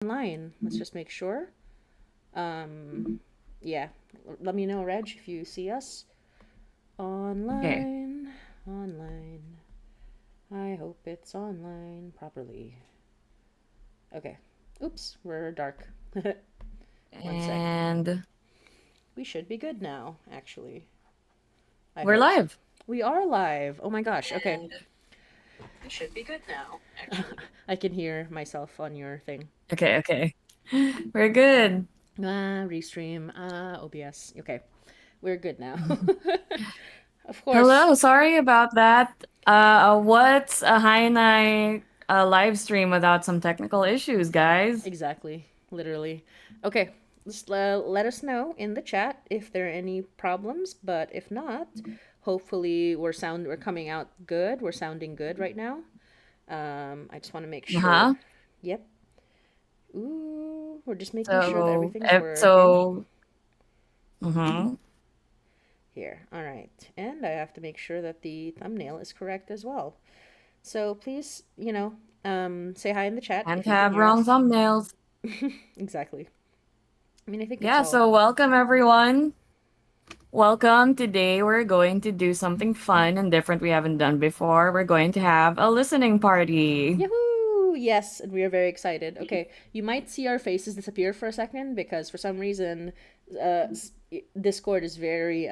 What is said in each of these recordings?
online. Let's just make sure. Um, yeah, let me know, Reg, if you see us Okay. online. Online. I hope it's online properly. Okay. Oops, we're dark. One sec. And We should be good now, actually. I we're hope. live. We are live. Oh my gosh. Okay. And we should be good now, actually. I can hear myself on your thing. Okay, okay. We're good. Restream. OBS. Okay. We're good now. Of course. Hello, sorry about that. What's a high night live stream without some technical issues, guys? Exactly. Literally. Okay. Just let us know in the chat if there are any problems, but if not, hopefully we're coming out good. We're sounding good right now. I just want to make sure. Uh-huh. Yep. Ooh, we're just making sure that So, everything's working. so, mhm. Here. All right. And I have to make sure that the thumbnail is correct as well. So please, say hi in the chat Can't if you can have hear wrong us. thumbnails. Exactly. I mean, I think it's Yeah, all. so welcome everyone. Welcome. Today we're going to do something fun and different we haven't done before. We're going to have a listening party. Yahoo! Yes, and we are very excited. Okay, you might see our faces disappear for a second because for some reason, Discord is very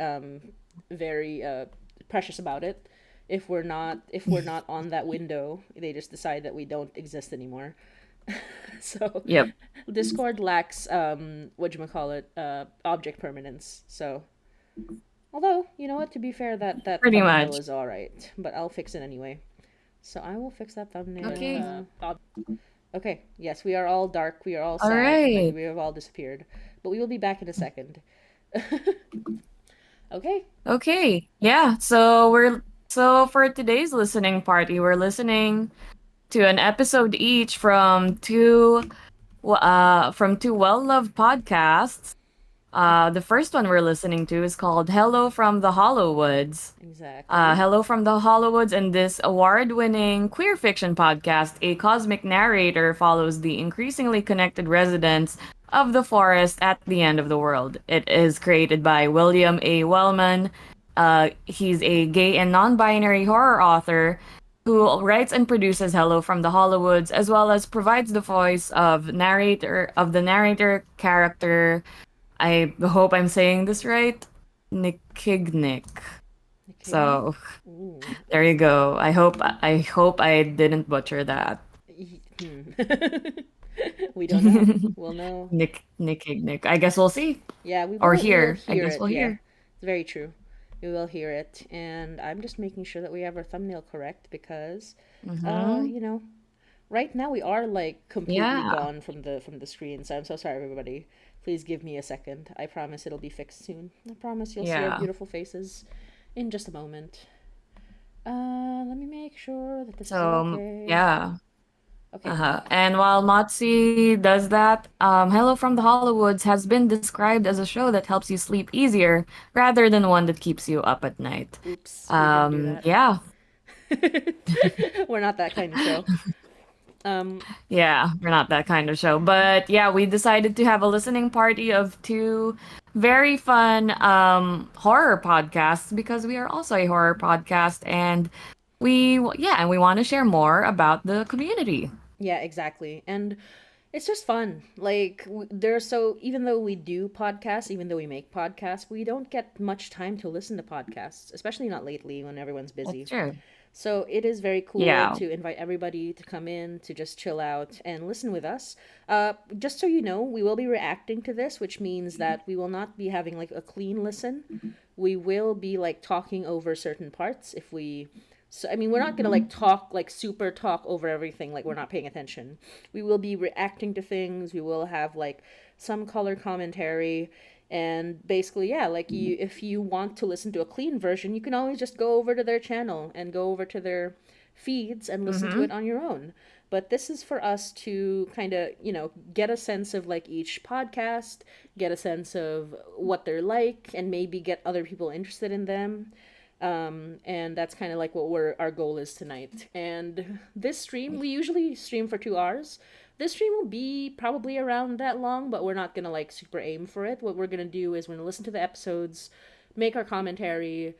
precious about it. If we're not on that window, they just decide that we don't exist anymore. So, Yep, Discord lacks what you call it, object permanence. So, although you know what, to be fair, that pretty thumbnail much. is all right, but I'll fix it anyway. So I will fix that Okay. thumbnail. Okay, yes, we are all dark. We are all All sad. Like right. we have all disappeared, but we will be back in a second. Okay. Okay. Yeah. So for today's listening party, we're listening to an episode each from two well-loved podcasts. The first one we're listening to is called Hello from the Hallowoods. Exactly. Hello from the Hallowoods, and this award winning queer fiction podcast, a cosmic narrator follows the increasingly connected residents of the forest at the end of the world. It is created by William A. Wellman. He's a gay and non binary horror author who writes and produces Hello from the Hollywoods, as well as provides the voice of the narrator character. I hope I'm saying this right. Nikignik. Okay. So Ooh. there you go. I hope I didn't butcher that. Hmm. We don't know. We'll know. Nick. I guess we'll see. Yeah, we Or will. We will hear. I hear guess it. we'll Yeah, hear. it's very true. We will hear it, and I'm just making sure that we have our thumbnail correct because, uh, Mm-hmm. you know, right now we are like completely Yeah. gone from the screen. So I'm so sorry, everybody. Please give me a second. I promise it'll be fixed soon. I promise you'll see our Yeah. beautiful faces in just a moment. Let me make sure that this is So okay. yeah. Okay. Uh-huh. And while Motzie does that, Hello from the Hollywoods has been described as a show that helps you sleep easier rather than one that keeps you up at night. Oops, we didn't do that. Yeah. We're not that kind of show. Um, Yeah, we're not that kind of show. But yeah, we decided to have a listening party of two very fun horror podcasts because we are also a horror podcast and and we want to share more about the community. yeah, exactly. And it's just fun. Like there's so even though we do podcasts, even though we make podcasts, we don't get much time to listen to podcasts, especially not lately when everyone's That's busy. true. So it is very cool Yeah. to invite everybody to come in to just chill out and listen with us. Just so you know, we will be reacting to this, which means that we will not be having like a clean listen. We will be like talking over certain parts if we. So I mean, we're not gonna like talk like super talk over everything like we're not paying attention. We will be reacting to things. We will have like some color commentary and basically, yeah, like if you want to listen to a clean version, you can always just go over to their channel and go over to their feeds and listen to Mm-hmm. it on your own. But this is for us to kind of, get a sense of like each podcast, get a sense of what they're like, and maybe get other people interested in them. And that's kind of like what our goal is tonight. And this stream, we usually stream for 2 hours, This stream will be probably around that long, but we're not gonna like super aim for it. What we're gonna do is we're gonna listen to the episodes, make our commentary,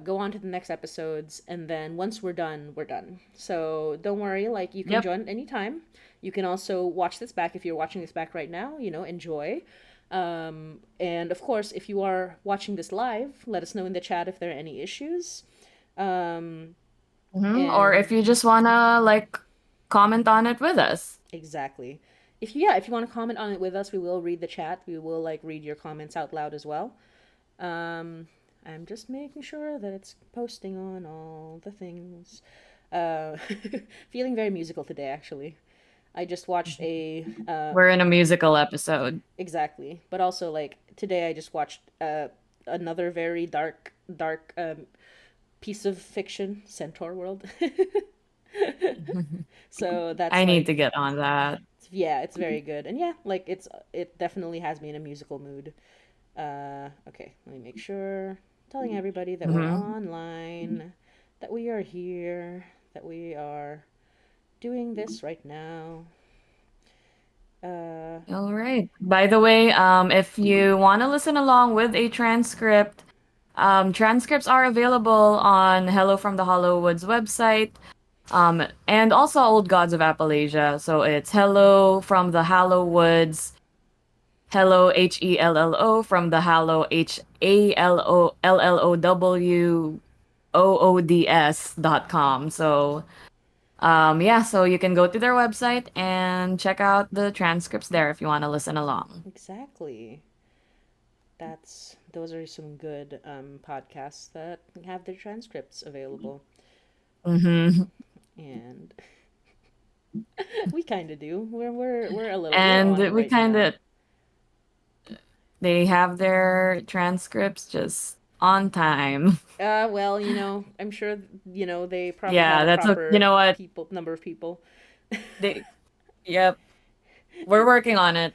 go on to the next episodes, and then once we're done, we're done. So don't worry, like you can Yep. join at any time. You can also watch this back if you're watching this back right now. Enjoy. And of course, if you are watching this live, let us know in the chat if there are any issues. Um, Or and if you just wanna like comment on it with us. exactly. If you want to comment on it with us, we will read the chat. We will like read your comments out loud as well. Um, I'm just making sure that it's posting on all the things. Uh, feeling very musical today, actually. I just watched a We're in a musical episode. exactly, but also like today I just watched another very dark piece of fiction, Centaur World. So that's I need to like get on that. yeah, it's very good, and yeah, like it definitely has me in a musical mood. Okay, let me make sure. Telling everybody that we're hmm online, that we are here, that we are doing this right now. Uh, All right. By the way, if you want to listen along with a transcript, transcripts are available on Hello from the Hallowoods website, and also Old Gods of Appalachia. So it's Hello from the Hallowoods, Hello Hello from the Hallow HALLOWOODS.com. So yeah, so you can go to their website and check out the transcripts there if you want to listen along. exactly. Those are some good podcasts that have their transcripts available, hmm and we kind of do. We're a little we're And on we right kind now. of they have their transcripts just on time. Well, I'm sure they probably have Yeah, a that's a you proper know what? people number of people. They yep, we're working on it.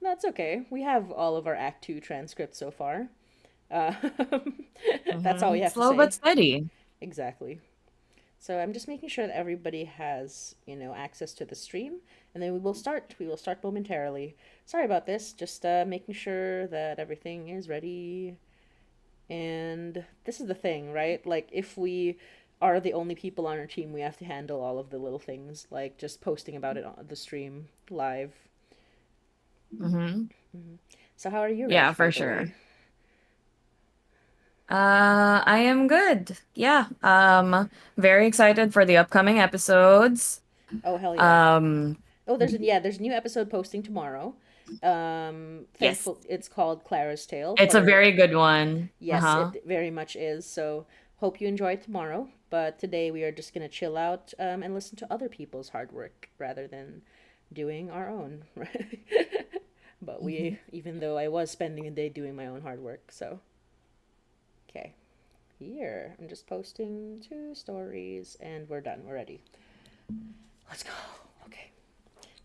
That's okay. We have all of our Act Two transcripts so far. Uh, that's all we have to Slow but say. steady. Exactly. So I'm just making sure that everybody has, access to the stream, and then we will start. We will start momentarily. Sorry about this. Just making sure that everything is ready. And this is the thing, right? Like, if we are the only people on our team, we have to handle all of the little things, like just posting about it on the stream live. hmm So, how are you, Yeah, Reg, by for the sure. way? I am good. Yeah. Very excited for the upcoming episodes. Oh, hell yeah. Um, Oh, there's a new episode posting tomorrow. yes. Thankful it's called Clara's Tale. It's a very good one. Yes, Uh-huh. it very much is. So hope you enjoy it tomorrow. But today we are just gonna chill out and listen to other people's hard work rather than doing our own. But even though I was spending a day doing my own hard work, so okay. Here, I'm just posting 2 stories, and we're done. We're ready. Let's go. Okay.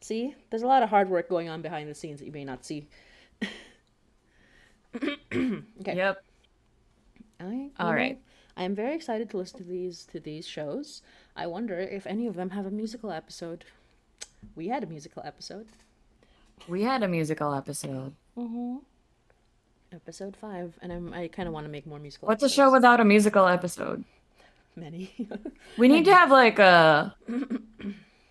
See, there's a lot of hard work going on behind the scenes that you may not see. Okay. Yep. I, you All know, right. I am very excited to listen to these shows. I wonder if any of them have a musical episode. We had a musical episode. We had a musical episode. Mm-hmm. Episode 5, and I kind of want to make more musical What's a show episodes. without a musical episode? Many, We need to many, have like a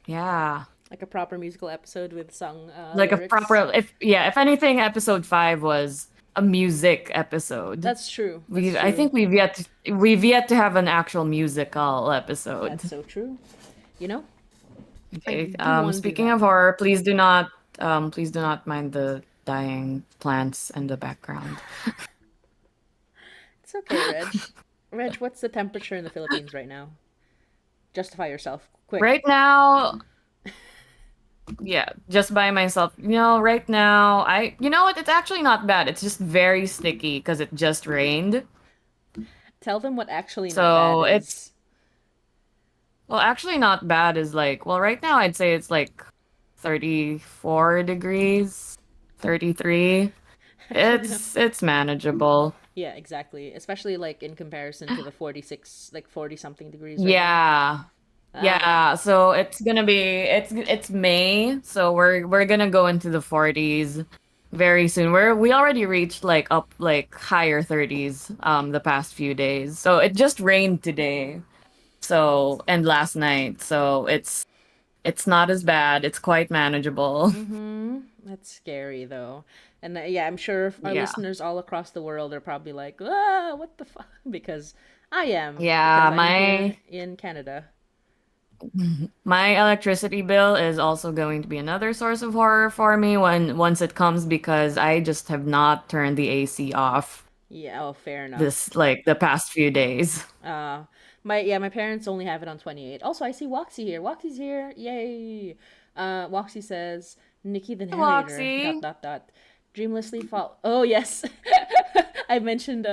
yeah, like a proper musical episode with sung like a lyrics. proper if anything, episode 5 was a music episode. That's true. That's We I true. think we've yet to have an actual musical episode. That's so true. You know, I Okay. do want to do Speaking that. of horror, please do not mind the dying plants in the background. It's okay, Reg. Reg, what's the temperature in the Philippines right now? Justify yourself, quick. Right now, yeah, just by myself. Right now, you know what? It's actually not bad. It's just very sticky because it just rained. Tell them what actually not bad So it's, is. well, actually not bad is like, well, right now I'd say it's like 34 degrees, 33. Actually, no. It's manageable. Yeah, exactly. Especially like in comparison to the 46, like 40 something degrees right now. Yeah. Yeah, so it's gonna be it's May, so we're gonna go into the 40s very soon. We already reached like up like higher 30s the past few days. So it just rained today. So and last night. So it's not as bad. It's quite manageable. Mm-hmm. That's scary though. And yeah, I'm sure our Yeah. listeners all across the world are probably like, ah, what the fuck? Because I am, because Yeah, I'm here in Canada. my electricity bill is also going to be another source of horror for me when once it comes because I just have not turned the AC off Yeah, oh, fair enough. this like the past few days. Uh, my parents only have it on 28. Also, I see Woxy here. Woxy's here. Yay. Woxy says, Nikki the narrator, Roxy. dot, dot, dot. Dreamlessly fall. Oh, yes. I mentioned,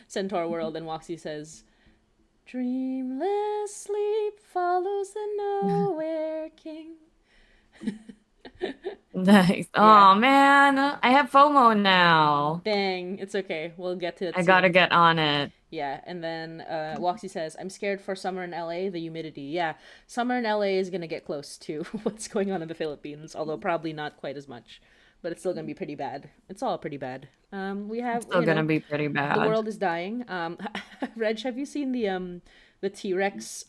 Centaur World, and Woxy says, Dreamless sleep follows the nowhere king. Nice. Yeah. Oh man, I have FOMO now. Dang, it's okay. We'll get to it I gotta soon. get on it. Yeah, and then Woxy says, I'm scared for summer in LA, the humidity. Yeah, summer in LA is going to get close to what's going on in the Philippines, although probably not quite as much. But it's still going to be pretty bad. It's all pretty bad. We It's have, still gonna be pretty the bad. world is dying. Reg, have you seen the T-Rex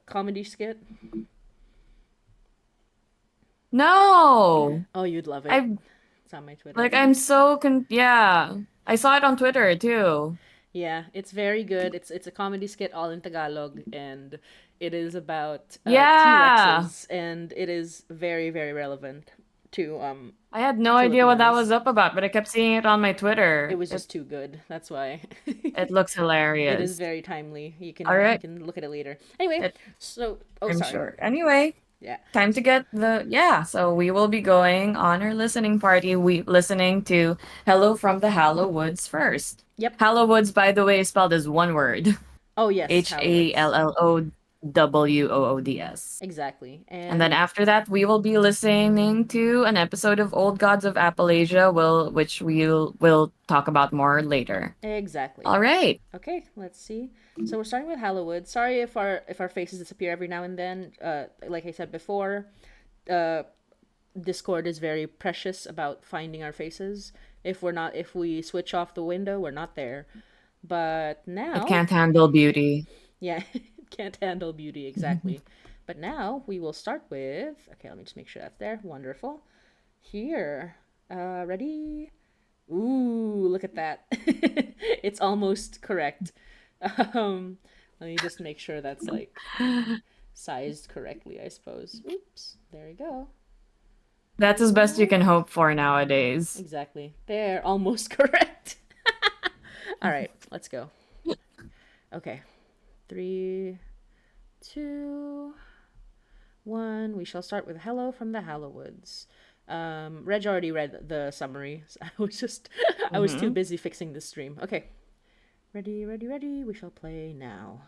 comedy skit? No. Oh, you'd love it. I It's on my Twitter. like I'm so yeah. I saw it on Twitter too. Yeah, it's very good. It's a comedy skit all in Tagalog, and it is about Yeah. T-Rexes, and it is very very relevant to I had no idea what that was Filipinos. up about, but I kept seeing it on my It Twitter. was just too good. That's why. It looks It is hilarious. very timely. All You right. can look at it later. Anyway, It, so oh I'm sorry. sure. Anyway, Yeah. time to get the yeah. So we will be going on our listening party. We listening to "Hello from the Hallowoods" first. Yep. Hallowoods, by the way, is spelled as one word: Oh yes, Hallowoods. HALLOWOODS. Exactly. And then And after that, we will be listening to an episode of Old Gods of Appalachia, which will talk about more later. exactly. All right. Okay, let's see. So we're starting with Hallowwood. Sorry if our faces disappear every now and then. Like I said before, uh, Discord is very precious about finding our faces. If we switch off the window, we're not there. But It now, can't handle beauty. yeah, can't handle beauty exactly. But now we will start with. Okay, let me just make sure that's there. Wonderful. Here, ready? Ooh, look at that. It's almost correct. Um, Let me just make sure that's like sized correctly, I suppose. Oops, there we go. That's as best you can hope for nowadays. Exactly. There, almost correct. All right, let's go. Okay. 3, 2, 1. We shall start with Hello from the Hallowoods. Reg already read the summary. So I was too Hmm. busy fixing the stream. Okay. Ready, ready, ready. We shall play now.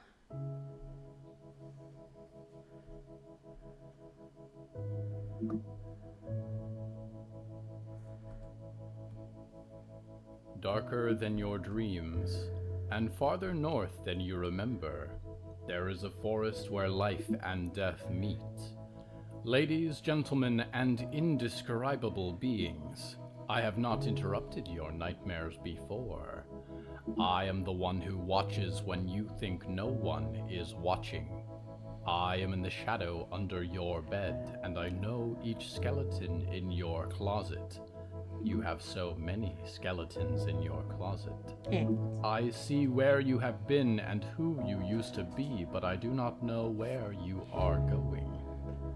Darker than your dreams, and farther north than you remember, there is a forest where life and death meet. Ladies, gentlemen, and indescribable beings, I have not interrupted your nightmares before. I am the one who watches when you think no one is watching. I am in the shadow under your bed, and I know each skeleton in your closet. You have so many skeletons in your closet. Eh. I see where you have been and who you used to be, but I do not know where you are going.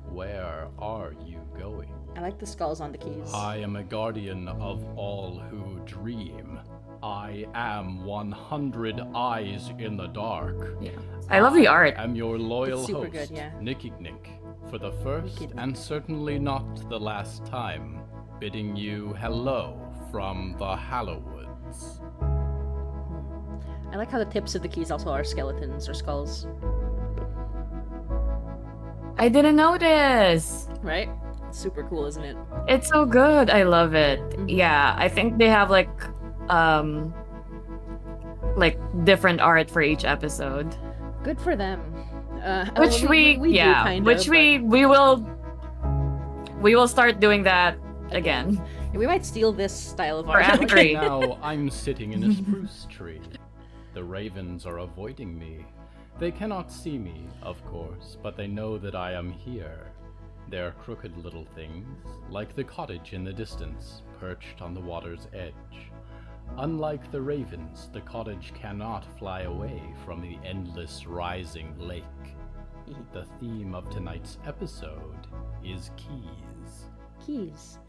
Where are you going? I like the skulls on the keys. I am a guardian of all who dream. I am 100 eyes in the dark. Yeah. I love the art. I am your loyal It's super host, good, yeah. Nicky Nick, for the first Nicky Nick. and certainly not the last time, bidding you hello from the Hallowoods. I like how the tips of the keys also are skeletons or skulls. I didn't notice. Right? Super cool, isn't it? It's so good. I love it. Mhm. Yeah, I think they have like different art for each episode. Good for them. Which we do kind of. which we will start doing that again. We might steal this style of For art. Act 3. Now I'm sitting in a spruce tree. The ravens are avoiding me. They cannot see me, of course, but they know that I am here. They're crooked little things, like the cottage in the distance, perched on the water's edge. Unlike the ravens, the cottage cannot fly away from the endless rising lake. The theme of tonight's episode is keys. Keys.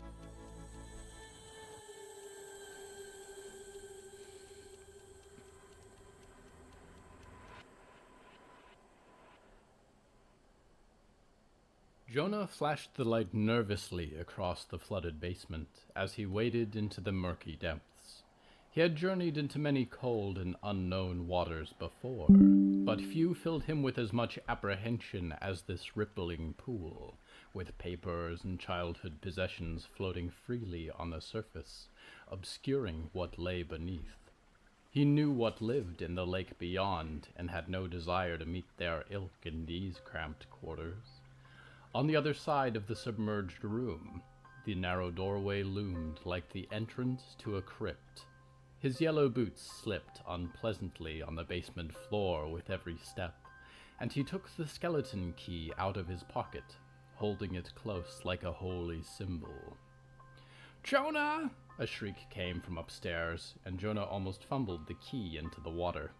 Jonah flashed the light nervously across the flooded basement as he waded into the murky depths. He had journeyed into many cold and unknown waters before, but few filled him with as much apprehension as this rippling pool, with papers and childhood possessions floating freely on the surface, obscuring what lay beneath. He knew what lived in the lake beyond, and had no desire to meet their ilk in these cramped quarters. On the other side of the submerged room, the narrow doorway loomed like the entrance to a crypt. His yellow boots slipped unpleasantly on the basement floor with every step, and he took the skeleton key out of his pocket, holding it close like a holy symbol. "Jonah!" A shriek came from upstairs, and Jonah almost fumbled the key into the water.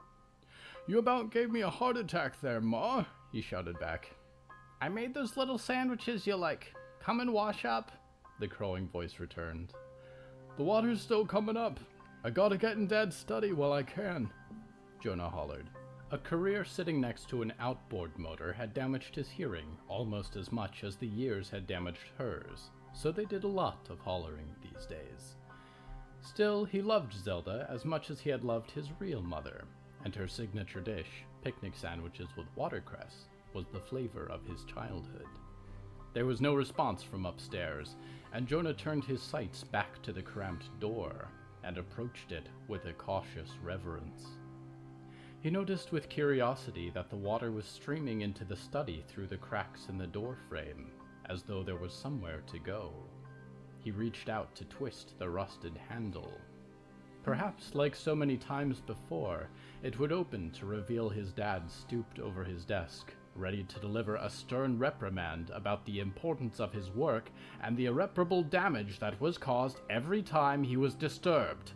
"You about gave me a heart attack there, Ma," he shouted back. "I made those little sandwiches you like. Come and wash up," the crowing voice returned. "The water's still coming up. I gotta get in Dad's study while I can," Jonah hollered. A career sitting next to an outboard motor had damaged his hearing almost as much as the years had damaged hers, so they did a lot of hollering these days. Still, he loved Zelda as much as he had loved his real mother, and her signature dish, picnic sandwiches with watercress, was the flavor of his childhood. There was no response from upstairs, and Jonah turned his sights back to the cramped door and approached it with a cautious reverence. He noticed with curiosity that the water was streaming into the study through the cracks in the door frame, as though there was somewhere to go. He reached out to twist the rusted handle. Perhaps, like so many times before, it would open to reveal his dad stooped over his desk, ready to deliver a stern reprimand about the importance of his work and the irreparable damage that was caused every time he was disturbed.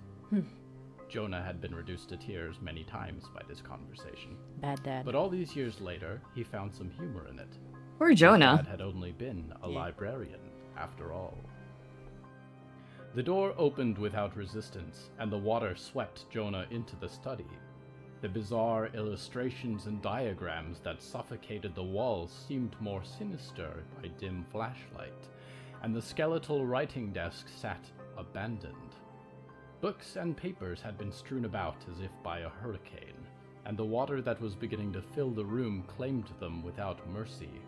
Jonah had been reduced to tears many times by this conversation. Bad dad. But all these years later, he found some humor in it. Poor Jonah. His dad had only been a librarian, after all. The door opened without resistance, and the water swept Jonah into the study. The bizarre illustrations and diagrams that suffocated the walls seemed more sinister by dim flashlight, and the skeletal writing desk sat abandoned. Books and papers had been strewn about as if by a hurricane, and the water that was beginning to fill the room claimed them without mercy.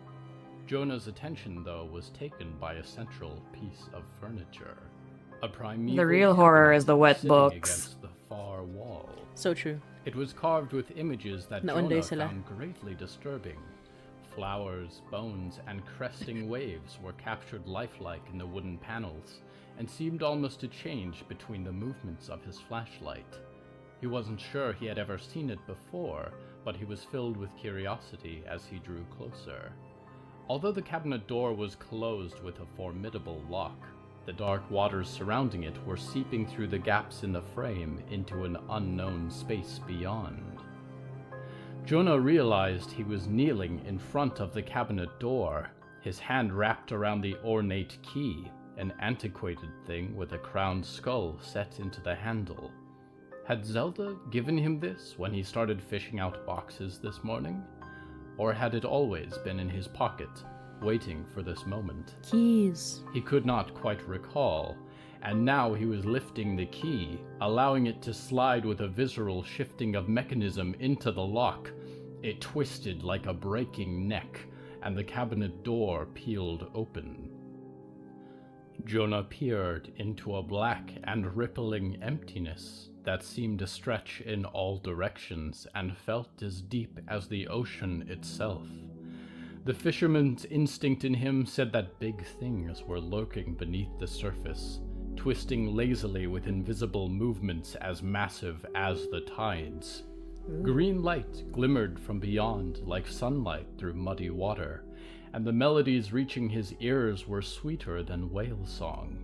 Jonah's attention, though, was taken by a central piece of furniture. A primeval The real horror cabinet is the wet sitting books. against the far wall. So true. It was carved with images that Naunday Jonah sila. found greatly disturbing. Flowers, bones, and cresting waves were captured lifelike in the wooden panels, and seemed almost to change between the movements of his flashlight. He wasn't sure he had ever seen it before, but he was filled with curiosity as he drew closer. Although the cabinet door was closed with a formidable lock, the dark waters surrounding it were seeping through the gaps in the frame into an unknown space beyond. Jonah realized he was kneeling in front of the cabinet door, his hand wrapped around the ornate key, an antiquated thing with a crowned skull set into the handle. Had Zelda given him this when he started fishing out boxes this morning? Or had it always been in his pocket, waiting for this moment? Keys. He could not quite recall, and now he was lifting the key, allowing it to slide with a visceral shifting of mechanism into the lock. It twisted like a breaking neck, and the cabinet door peeled open. Jonah peered into a black and rippling emptiness, that seemed to stretch in all directions and felt as deep as the ocean itself. The fisherman's instinct in him said that big things were lurking beneath the surface, twisting lazily with invisible movements as massive as the tides. Green light glimmered from beyond like sunlight through muddy water, and the melodies reaching his ears were sweeter than whale song.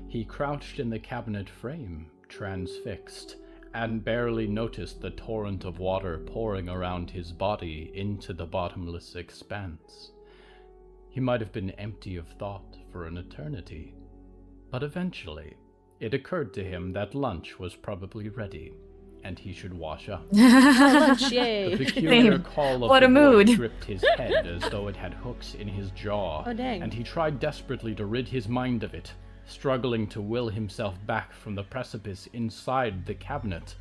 He crouched in the cabinet frame, transfixed, and barely noticed the torrent of water pouring around his body into the bottomless expanse. He might have been empty of thought for an eternity, but eventually it occurred to him that lunch was probably ready, and he should wash up. Lunch, yay! The peculiar call of What the a boy mood. gripped his head as though it had hooks in his jaw, Oh, dang. and he tried desperately to rid his mind of it, struggling to will himself back from the precipice inside the cabinet.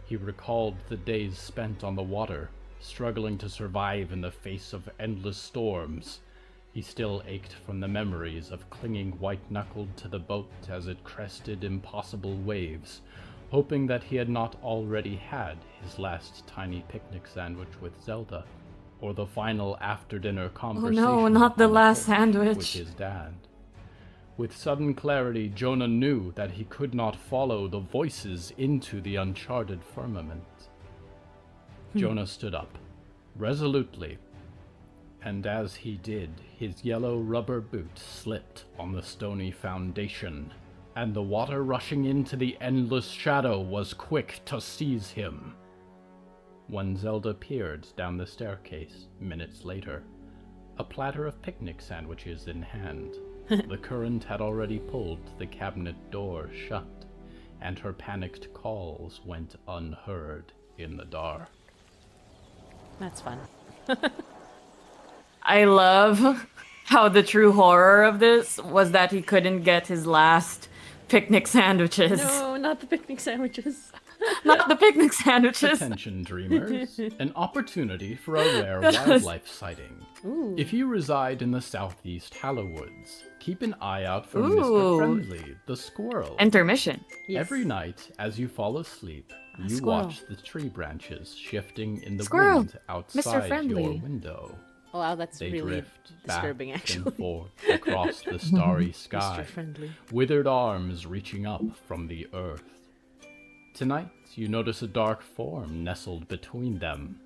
He recalled the days spent on the water, struggling to survive in the face of endless storms. He still ached from the memories of clinging white-knuckled to the boat as it crested impossible waves, hoping that he had not already had his last tiny picnic sandwich with Zelda, or the final after-dinner conversation not the on last porch sandwich. with his dad. With sudden clarity, Jonah knew that he could not follow the voices into the uncharted firmament. Jonah stood up, resolutely, and as he did, his yellow rubber boot slipped on the stony foundation, and the water rushing into the endless shadow was quick to seize him. When Zelda peered down the staircase minutes later, a platter of picnic sandwiches in hand, the current had already pulled the cabinet door shut, and her panicked calls went unheard in the dark. That's fun. I love how the true horror of this was that he couldn't get his last picnic sandwiches. No, not the picnic sandwiches. Not the picnic sandwiches. Attention, dreamers. An opportunity for a rare wildlife sighting. Ooh. If you reside in the southeast Hallowoods, keep an eye out for Ooh. Mr. Friendly, the squirrel. Intermission. Yes. Every night, as you fall asleep, you squirrel. watch the tree branches shifting in the Squirrel. wind outside Friendly. your window. Oh, wow, that's They really drift disturbing, back actually. and forth across the starry sky, Mr. Friendly. withered arms reaching up from the earth. Tonight, you notice a dark form nestled between them.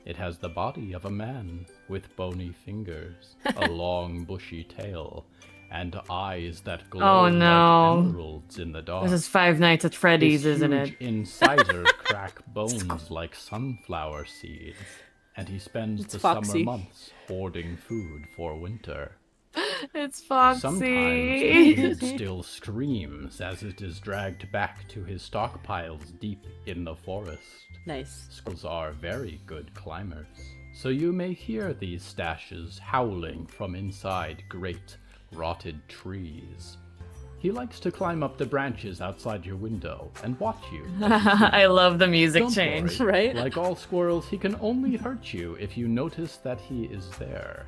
It has the body of a man, with bony fingers, a long bushy tail, and eyes that glow Oh, no. like emeralds in the dark. This is Five Nights at Freddy's, His isn't huge it? incisors crack bones like sunflower seeds, and he spends It's the Foxy. summer months hoarding food for winter. It's Foxy. Sometimes it still screams as it is dragged back to his stockpiles deep in the forest. Nice. Squirrels are very good climbers, so you may hear these stashes howling from inside great, rotted trees. He likes to climb up the branches outside your window and watch you. I love the music Don't change. worry. Right? Like all squirrels, he can only hurt you if you notice that he is there.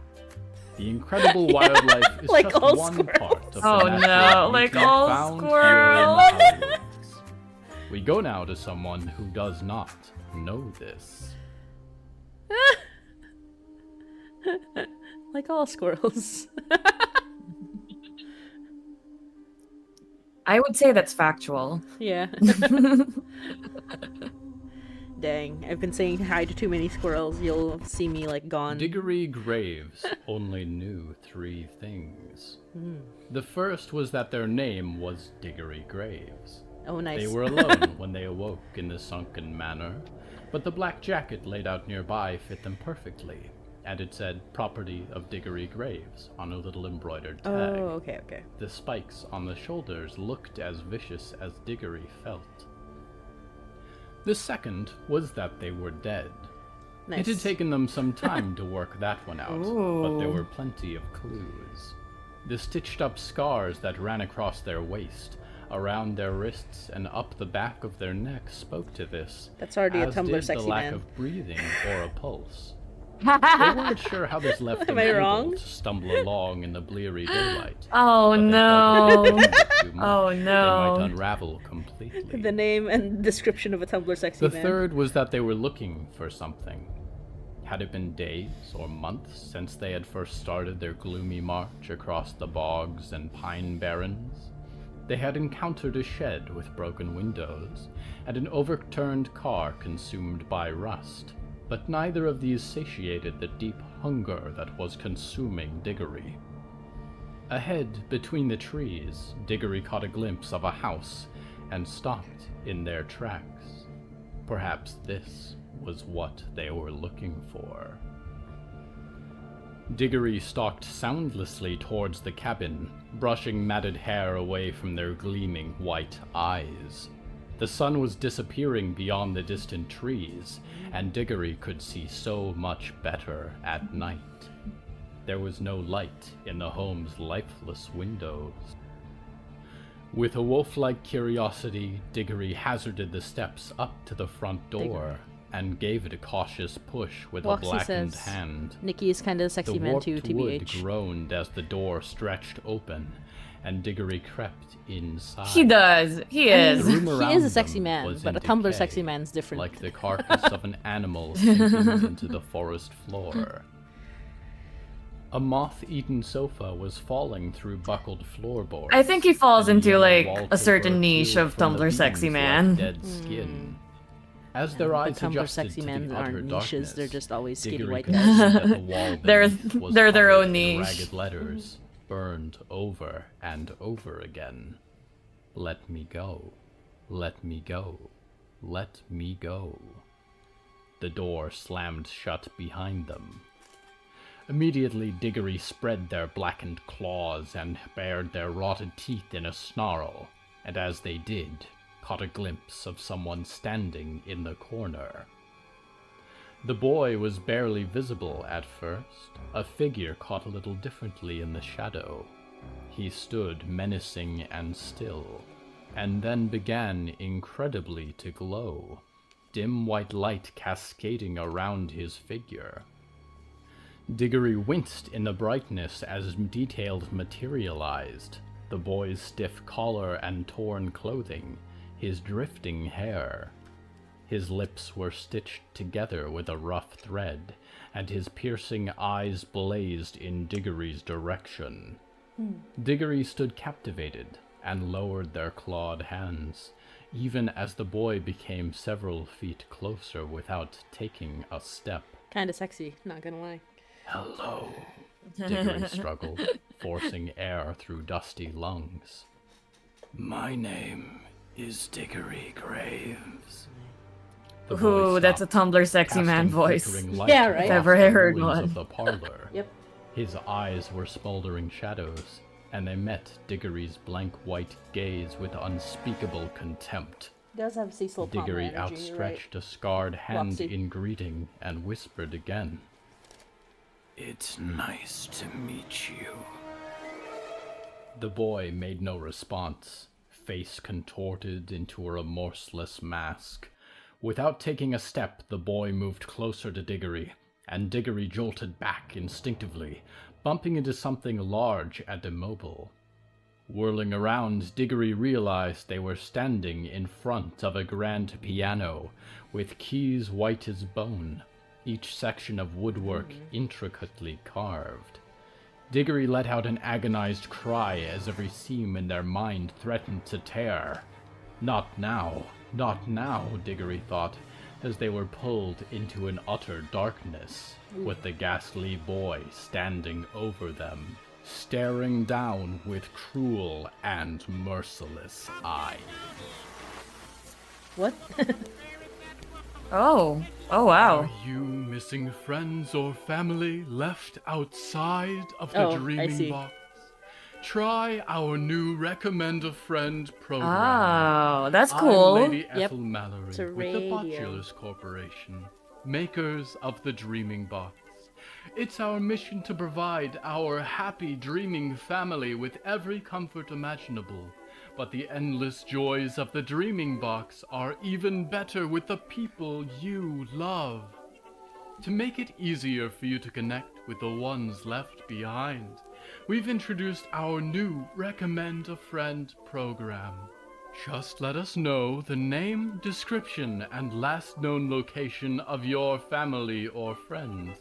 The incredible wildlife is Like just all one squirrels. part of Oh, the natural no, like beauty all found here in squirrels. the Hallowoods. We go now to someone who does not know this. Like all squirrels. I would say that's factual. Yeah. Dang, I've been saying hi to too many squirrels. You'll see me like gone. Diggory Graves only knew three things. The first was that their name was Diggory Graves. Oh, nice. They were alone when they awoke in the sunken manor, but the black jacket laid out nearby fit them perfectly, and it said property of Diggory Graves on a little embroidered tag. Oh, okay, okay. The spikes on the shoulders looked as vicious as Diggory felt. The second was that they were dead. Nice. It had taken them some time to work that one out, but there Ooh. were plenty of clues. The stitched up scars that ran across their waist, around their wrists, and up the back of their neck spoke to this, That's already a as Tumblr did sexy the lack man. of breathing or a pulse. They weren't sure how this left them Am I able wrong? to stumble along in the bleary daylight. Oh but they felt no. it was too much, Oh, they no. might unravel completely. The name and description of a Tumblr sexy The man. third was that they were looking for something. Had it been days or months since they had first started their gloomy march across the bogs and pine barrens? They had encountered a shed with broken windows, and an overturned car consumed by rust, but neither of these satiated the deep hunger that was consuming Diggory. Ahead, between the trees, Diggory caught a glimpse of a house and stopped in their tracks. Perhaps this was what they were looking for. Diggory stalked soundlessly towards the cabin, brushing matted hair away from their gleaming white eyes. The sun was disappearing beyond the distant trees, and Diggory could see so much better at night. There was no light in the home's lifeless windows. With a wolf-like curiosity, Diggory hazarded the steps up to the front door and gave it a cautious push with a blackened hand. Nikki is kind of a sexy man too, The warped wood TBH. groaned as the door stretched open, and Diggory crept inside. He does. He I is. mean, room he is around a sexy them man, was but a in Tumblr decay, sexy man's different. like the carcass of an animal sinking into the forest floor. A moth-eaten sofa was falling through buckled floorboards. I think he falls and into, yellow like, a wallpaper certain niche peeled of from the Tumblr sexy beams like man. dead skin. As their the eyes Tumblr adjusted sexy to men the utter aren't niches, darkness, they're just always skinny Diggory white could guys. see that the wall They're- beneath was they're their covered own in niche. ragged letters, burned over and over again. Let me go. Let me go. Let me go. The door slammed shut behind them. Immediately, Diggory spread their blackened claws and bared their rotted teeth in a snarl, and as they did, caught a glimpse of someone standing in the corner. The boy was barely visible at first, a figure caught a little differently in the shadow. He stood menacing and still, and then began incredibly to glow, dim white light cascading around his figure. Diggory winced in the brightness as details materialized, the boy's stiff collar and torn clothing, his drifting hair. His lips were stitched together with a rough thread, and his piercing eyes blazed in Diggory's direction. Diggory stood captivated and lowered their clawed hands, even as the boy became several feet closer without taking a step. Kind of sexy, not gonna lie. Hello, Diggory struggled, forcing air through dusty lungs. My name is Diggory Graves. The boy Ooh, that's a stopped, Tumblr sexy man casting voice. flickering light Yeah, right? across Ever the heard ruins one. of the parlor. Yep. His eyes were smoldering shadows, and they met Diggory's blank white gaze with unspeakable contempt. He does have Cecil Palmer Diggory energy, you're right. outstretched a scarred hand Roxy. in greeting and whispered again. It's nice to meet you. The boy made no response, face contorted into a remorseless mask. Without taking a step, the boy moved closer to Diggory, and Diggory jolted back instinctively, bumping into something large and immobile. Whirling around, Diggory realized they were standing in front of a grand piano, with keys white as bone, each section of woodwork intricately carved. Diggory let out an agonized cry as every seam in their mind threatened to tear. Not now, Diggory thought, as they were pulled into an utter darkness, with the ghastly boy standing over them, staring down with cruel and merciless eyes. What? Oh wow. Are you missing friends or family left outside of the Oh, I Dreaming see. Box? Try our new Recommend a Friend program. Oh, that's I'm cool. Lady Yep. Ethel Mallory It's a with the radio. Botulus Corporation, makers of the Dreaming Box. It's our mission to provide our happy dreaming family with every comfort imaginable. But the endless joys of the Dreaming Box are even better with the people you love. To make it easier for you to connect with the ones left behind, we've introduced our new Recommend a Friend program. Just let us know the name, description, and last known location of your family or friends.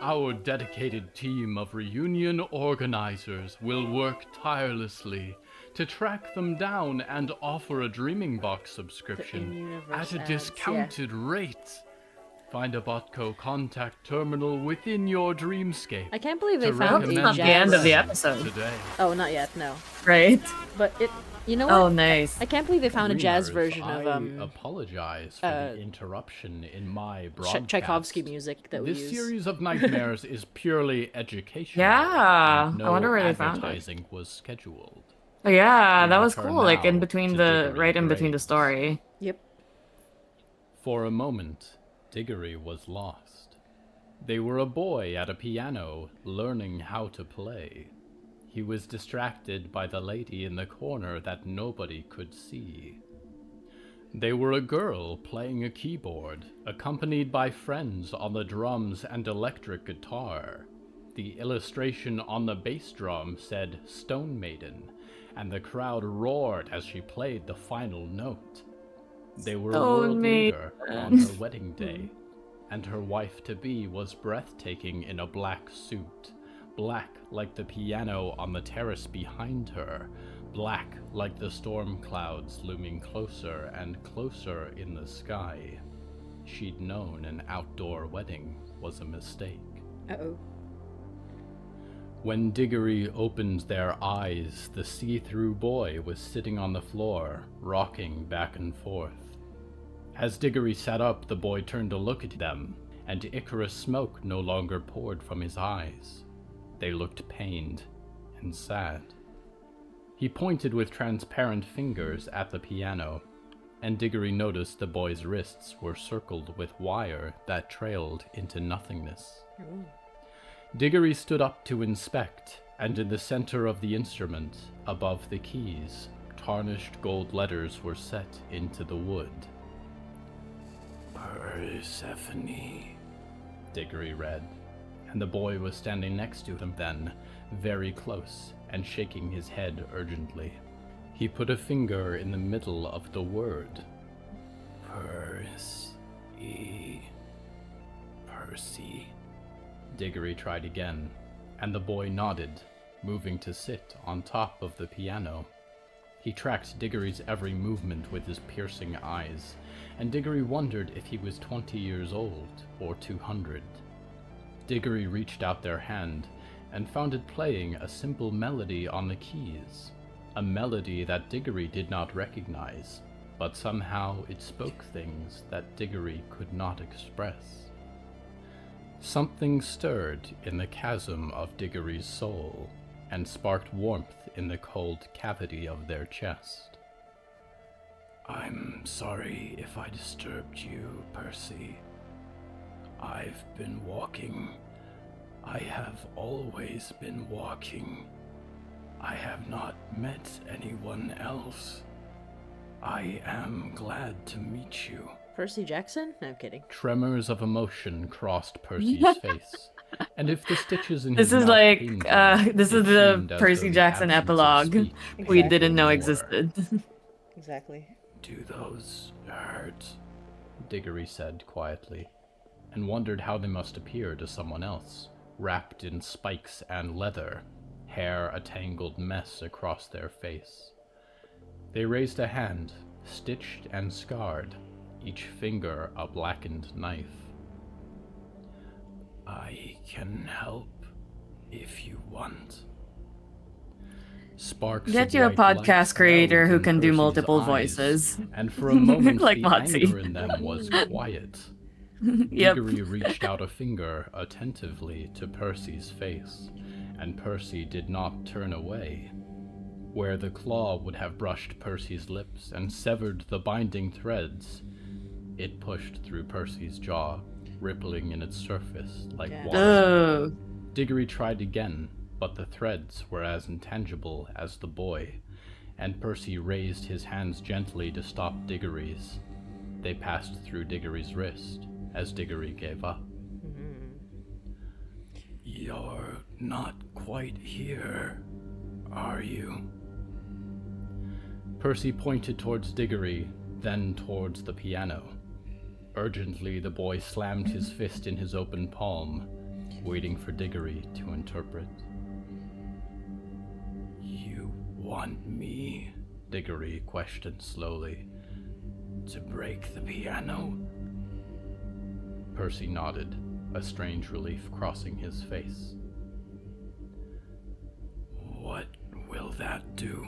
Our dedicated team of reunion organizers will work tirelessly to track them down and offer a Dreaming Box subscription at a discounted rate. Find a Botco contact terminal within your dreamscape. I can't believe they to found a recommend Not the end of the episode. today. Oh, not yet, no. Right? But you know what? Oh, nice. I can't believe they found a jazz Dreamers, version I of apologize for the interruption in my broadcast. Tchaikovsky music that we This use. series of nightmares is purely educational. Yeah, and no I wonder where they found it. advertising was scheduled. Oh, yeah, We that was return cool. Like in now between to the Diggory right in between the Graves. story. Yep. For a moment, Diggory was lost. They were a boy at a piano, learning how to play. He was distracted by the lady in the corner that nobody could see. They were a girl playing a keyboard, accompanied by friends on the drums and electric guitar. The illustration on the bass drum said Stone Maiden, and the crowd roared as she played the final note. They were a world leader on her wedding day, and her wife-to-be was breathtaking in a black suit. Black like the piano on the terrace behind her, black like the storm clouds looming closer and closer in the sky. She'd known an outdoor wedding was a mistake. Uh-oh. When Diggory opened their eyes, the see-through boy was sitting on the floor, rocking back and forth. As Diggory sat up, the boy turned to look at them, and Icarus smoke no longer poured from his eyes. They looked pained and sad. He pointed with transparent fingers at the piano, and Diggory noticed the boy's wrists were circled with wire that trailed into nothingness. Ooh. Diggory stood up to inspect, and in the center of the instrument, above the keys, tarnished gold letters were set into the wood. Persephone, Diggory read, and the boy was standing next to him then, very close, and shaking his head urgently. He put a finger in the middle of the word. Percy. Diggory tried again, and the boy nodded, moving to sit on top of the piano. He tracked Diggory's every movement with his piercing eyes, and Diggory wondered if he was 20 years old or 200. Diggory reached out their hand and found it playing a simple melody on the keys, a melody that Diggory did not recognize, but somehow it spoke things that Diggory could not express. Something stirred in the chasm of Diggory's soul and sparked warmth in the cold cavity of their chest. I'm sorry if I disturbed you, Percy. I've been walking. I have always been walking. I have not met anyone else. I am glad to meet you. Percy Jackson? No, I'm kidding. Tremors of emotion crossed Percy's face, and if the stitches in This his is mouth like, pained this him, is it the seemed as Percy though Jackson absence of epilogue speech we was didn't know more. existed. Exactly. Do those hurt? Diggory said quietly, and wondered how they must appear to someone else, wrapped in spikes and leather, hair a tangled mess across their face. They raised a hand, stitched and scarred, each finger a blackened knife. I can help if you want. Sparks Get of you a white light podcast creator welled who in can do Percy's multiple eyes, voices. and for a moment Like the Motzie. anger in them was quiet. Yep. Diggory reached out a finger attentively to Percy's face, and Percy did not turn away. Where the claw would have brushed Percy's lips and severed the binding threads, it pushed through Percy's jaw, rippling in its surface like water. Oh. Diggory tried again, but the threads were as intangible as the boy, and Percy raised his hands gently to stop Diggory's. They passed through Diggory's wrist as Diggory gave up. Mm-hmm. You're not quite here, are you? Percy pointed towards Diggory, then towards the piano. Urgently, the boy slammed his fist in his open palm, waiting for Diggory to interpret. You want me, Diggory questioned slowly, to break the piano? Percy nodded, a strange relief crossing his face. What will that do?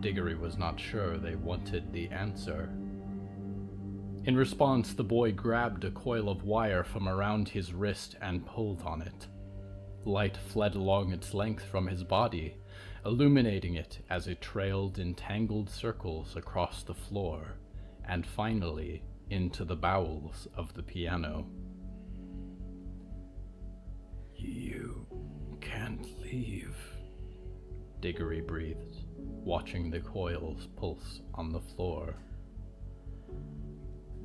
Diggory was not sure they wanted the answer. In response, the boy grabbed a coil of wire from around his wrist and pulled on it. Light fled along its length from his body, illuminating it as it trailed in tangled circles across the floor, and finally into the bowels of the piano. You can't leave, Diggory breathed, watching the coils pulse on the floor.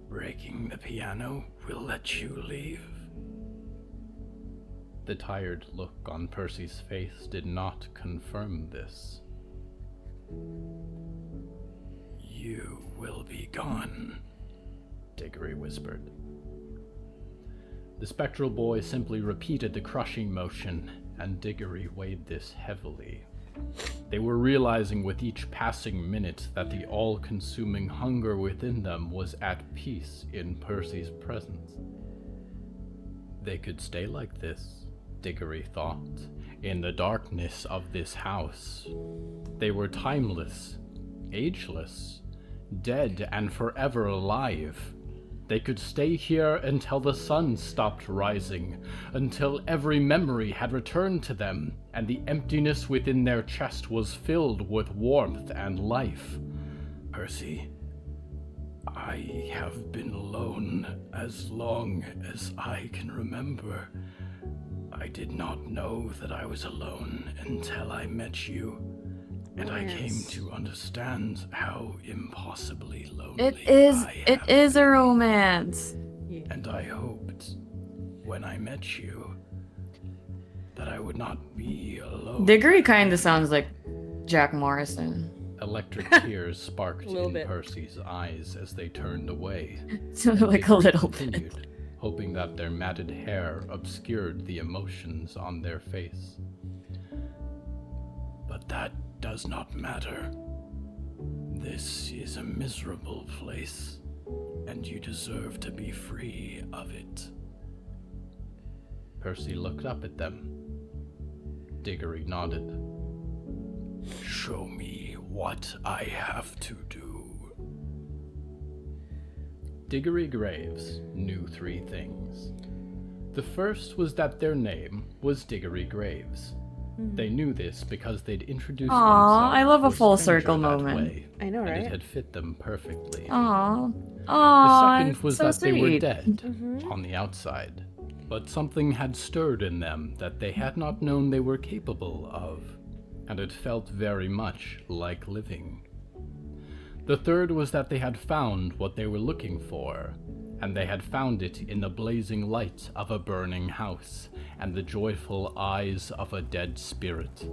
Breaking the piano will let you leave. The tired look on Percy's face did not confirm this. You will be gone, Diggory whispered. The spectral boy simply repeated the crushing motion, and Diggory weighed this heavily. They were realizing with each passing minute that the all-consuming hunger within them was at peace in Percy's presence. They could stay like this, Diggory thought, in the darkness of this house. They were timeless, ageless, dead and forever alive. They could stay here until the sun stopped rising, until every memory had returned to them, and the emptiness within their chest was filled with warmth and life. Percy, I have been alone as long as I can remember. I did not know that I was alone until I met you. And I came to understand how impossibly lonely It is a romance. And I hoped, when I met you, that I would not be alone. Diggory kinda sounds like Jack Morrison. Electric tears sparked in Percy's eyes as they turned away. Like a little continued, bit. hoping that their matted hair obscured the emotions on their face. But that does not matter. This is a miserable place, and you deserve to be free of it. Percy looked up at them. Diggory nodded. Show me what I have to do. Diggory Graves knew 3 things. The first was that their name was Diggory Graves. They knew this because they'd introduced themselves I love a to full stranger circle that moment. way, I know, right? And it had fit them perfectly. Aww. The second was so that they were sweet. dead on the outside, but something had stirred in them that they had not known they were capable of, and it felt very much like living. The third was that they had found what they were looking for, and they had found it in the blazing light of a burning house and the joyful eyes of a dead spirit.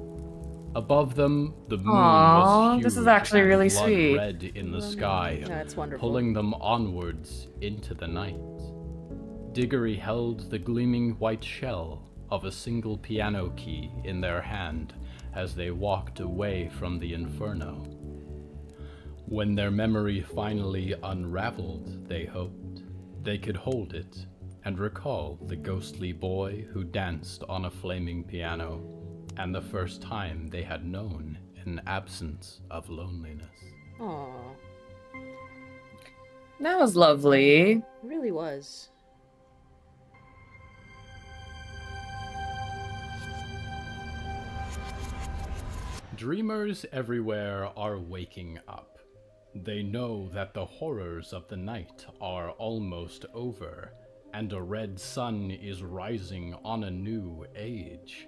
Above them, the moon was huge this is actually and really blood sweet. red in the sky, Yeah, it's wonderful. pulling them onwards into the night. Diggory held the gleaming white shell of a single piano key in their hand as they walked away from the inferno. When their memory finally unraveled, they hoped, they could hold it and recall the ghostly boy who danced on a flaming piano, and the first time they had known an absence of loneliness. Aw, That was lovely. it really was. Dreamers everywhere are waking up. They know that the horrors of the night are almost over, and a red sun is rising on a new age.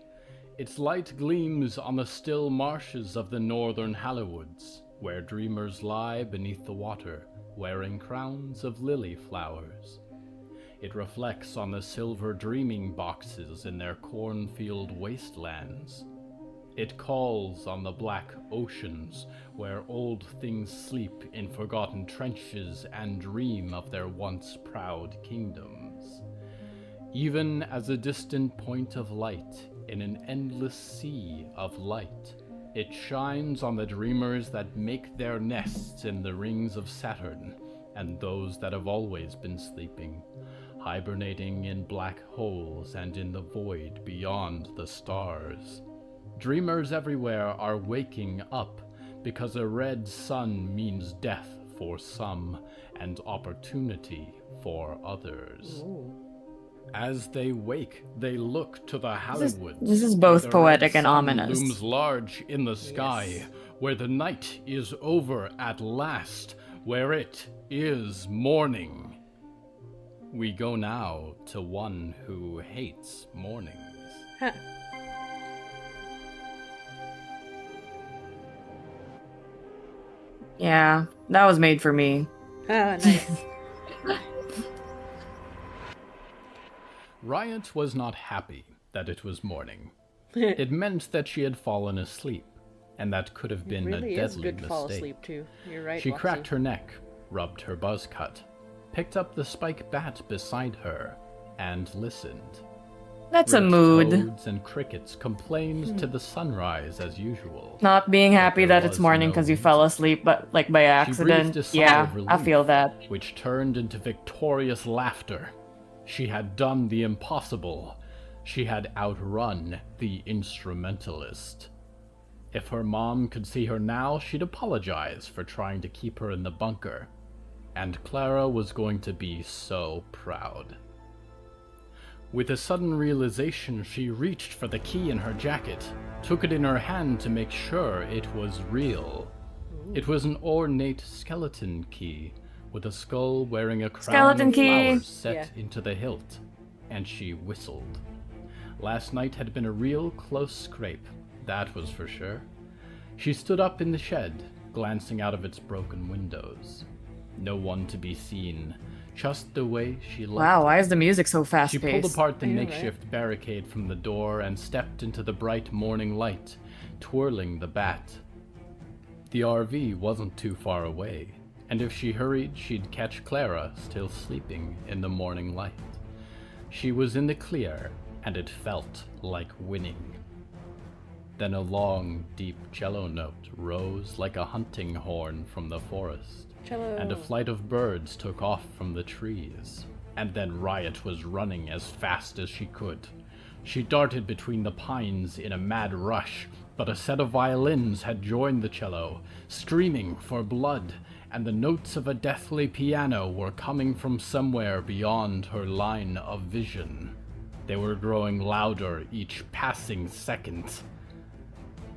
Its light gleams on the still marshes of the northern Hallowoods, where dreamers lie beneath the water, wearing crowns of lily flowers. It reflects on the silver dreaming boxes in their cornfield wastelands. It calls on the black oceans where old things sleep in forgotten trenches and dream of their once proud kingdoms. Even as a distant point of light in an endless sea of light, it shines on the dreamers that make their nests in the rings of Saturn and those that have always been sleeping, hibernating in black holes and in the void beyond the stars. Dreamers everywhere are waking up because a red sun means death for some and opportunity for others. Ooh. As they wake, they look to the Hallowoods. This is both where the poetic red and sun ominous. looms large in the sky, Yes. where the night is over at last, where it is morning. We go now to one who hates mornings. Huh. Yeah, that was made for me. Oh, nice. Riot was not happy that it was morning. It meant that she had fallen asleep, and that could have been really a is deadly good to mistake. fall asleep too. You're right. She Motzie. cracked her neck, rubbed her buzz cut, picked up the spike bat beside her, and listened. That's a Red mood. Toads and crickets complained to the sunrise as usual. Not being happy there that it's was morning no because you reason. fell asleep, but like by She breathed accident. a sigh Yeah, of I relief, feel that. which turned into victorious laughter. She had done the impossible. She had outrun the instrumentalist. If her mom could see her now, she'd apologize for trying to keep her in the bunker. And Clara was going to be so proud. With a sudden realization, she reached for the key in her jacket, took it in her hand to make sure it was real. It was an ornate skeleton key, with a skull wearing a crown Skeleton of key. flowers set Yeah. into the hilt, and she whistled. Last night had been a real close scrape, that was for sure. She stood up in the shed, glancing out of its broken windows. No one to be seen, just the way she left Wow, it. why is the music so She fast-paced? pulled apart the I know, right? makeshift barricade from the door and stepped into the bright morning light, twirling the bat. The RV wasn't too far away, and if she hurried, she'd catch Clara still sleeping in the morning light. She was in the clear, and it felt like winning. Then a long, deep cello note rose like a hunting horn from the forest. Cello. And a flight of birds took off from the trees. And then Riot was running as fast as she could. She darted between the pines in a mad rush, but a set of violins had joined the cello, screaming for blood, and the notes of a deathly piano were coming from somewhere beyond her line of vision. They were growing louder each passing second.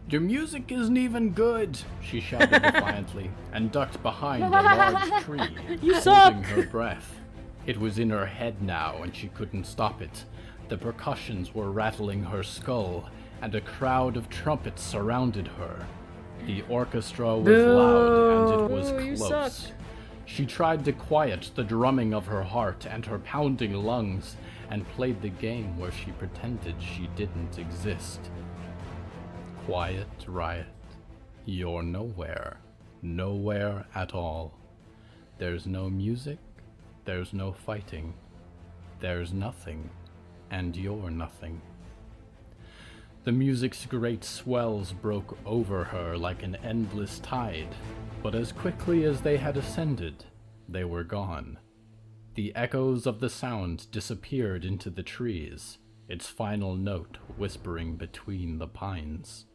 "Your music isn't even good," she shouted defiantly, and ducked behind a large tree, You holding suck! her breath. It was in her head now, and she couldn't stop it. The percussions were rattling her skull, and a crowd of trumpets surrounded her. The orchestra was loud, and it was Boo, you close. suck. She tried to quiet the drumming of her heart and her pounding lungs, and played the game where she pretended she didn't exist. Quiet, Riot. You're nowhere. Nowhere at all. There's no music. There's no fighting. There's nothing. And you're nothing. The music's great swells broke over her like an endless tide, but as quickly as they had ascended, they were gone. The echoes of the sound disappeared into the trees, its final note whispering between the pines.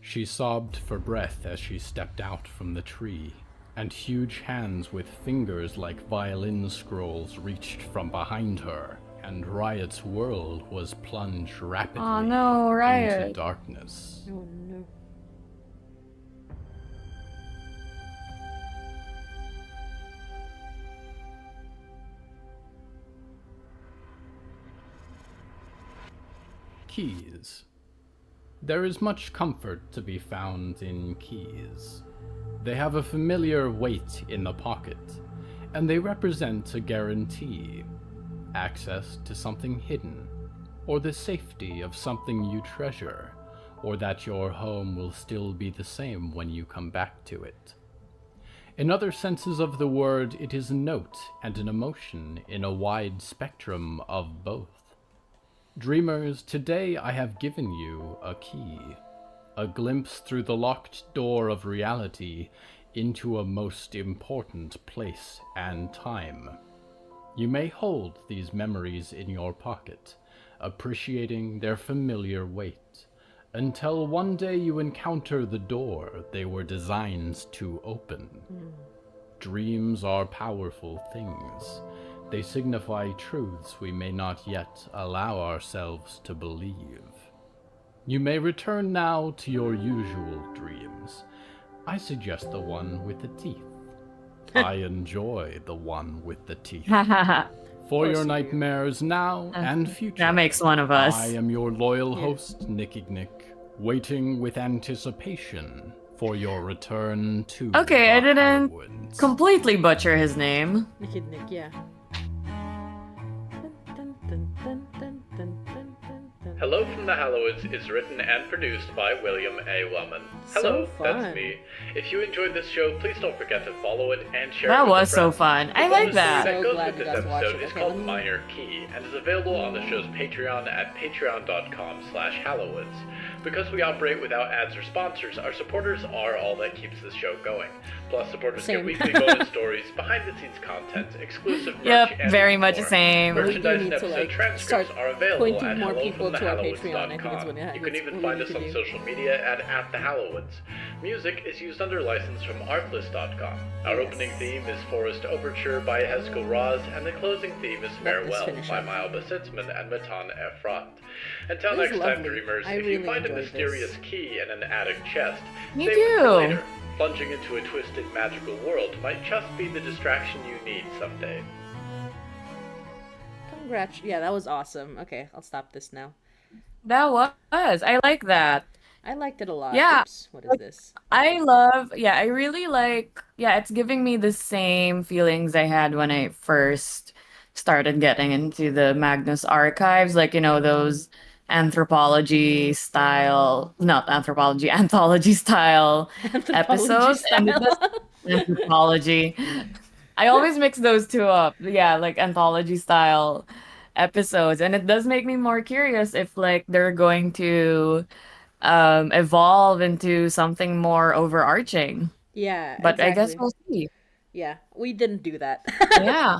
She sobbed for breath as she stepped out from the tree, and huge hands with fingers like violin scrolls reached from behind her, and Riot's world was plunged rapidly Oh no, into Riot. darkness. Oh no. Keys. There is much comfort to be found in keys. They have a familiar weight in the pocket, and they represent a guarantee, access to something hidden, or the safety of something you treasure, or that your home will still be the same when you come back to it. In other senses of the word, it is a note and an emotion in a wide spectrum of both. Dreamers, today I have given you a key, a glimpse through the locked door of reality into a most important place and time. You may hold these memories in your pocket, appreciating their familiar weight, until one day you encounter the door they were designed to open. Dreams are powerful things. They signify truths we may not yet allow ourselves to believe. You may return now to your usual dreams. I suggest the one with the teeth. I enjoy the one with the teeth. For your nightmares now and future, That makes one of us. I am your loyal host, Nicky Nick, waiting with anticipation for your return to Okay, I the didn't Hallowoods. completely butcher his name. Nick, yeah. Dun, dun, dun, dun, dun, dun, dun, dun. Hello from the Hallowoods is written and produced by William A. Wellman. Hello, So fun. that's me. If you enjoyed this show, please don't forget to follow it and share That it with was a so friend. fun. I The like bonus that. story So that goes glad with you this guys watched episode it. is Okay, called let me- Minor Key and is available on the show's Patreon at patreon.com/Hallowoods. Because we operate without ads or sponsors, our supporters are all that keeps this show going. Plus, supporters Same. get weekly bonus stories, behind-the-scenes content, exclusive merch, Yep, and very more. much the same. We do Merchandise need and to, episode like, transcripts start are available pointing at more people to our Patreon. I think it's hellofromthehallowoods.com. what You can even we find need us to on do. social media at the Hallowoods. Music is used under license from artlist.com. Our Yes. opening theme is Forest Overture by Heskel Raz, and the closing theme is Farewell finish by up. Malba Sitzman and Matan Efrat. Until It was next time, lovely. dreamers, I if you really find a enjoyed mysterious this. key in an attic chest, Me save it for too. later. Plunging into a twisted magical world might just be the distraction you need someday. Yeah, that was awesome. Okay, I'll stop this now. That was. I like that. I liked it a lot. Yeah. Oops, what is this? I really like, it's giving me the same feelings I had when I first started getting into the Magnus archives, like, those anthology style Anthropology episodes. And it does style. anthropology. I always mix those two up. Yeah, like anthology style episodes. And it does make me more curious if like they're going to evolve into something more overarching. Yeah, But I guess exactly. we'll see. Yeah, we didn't do that. Yeah,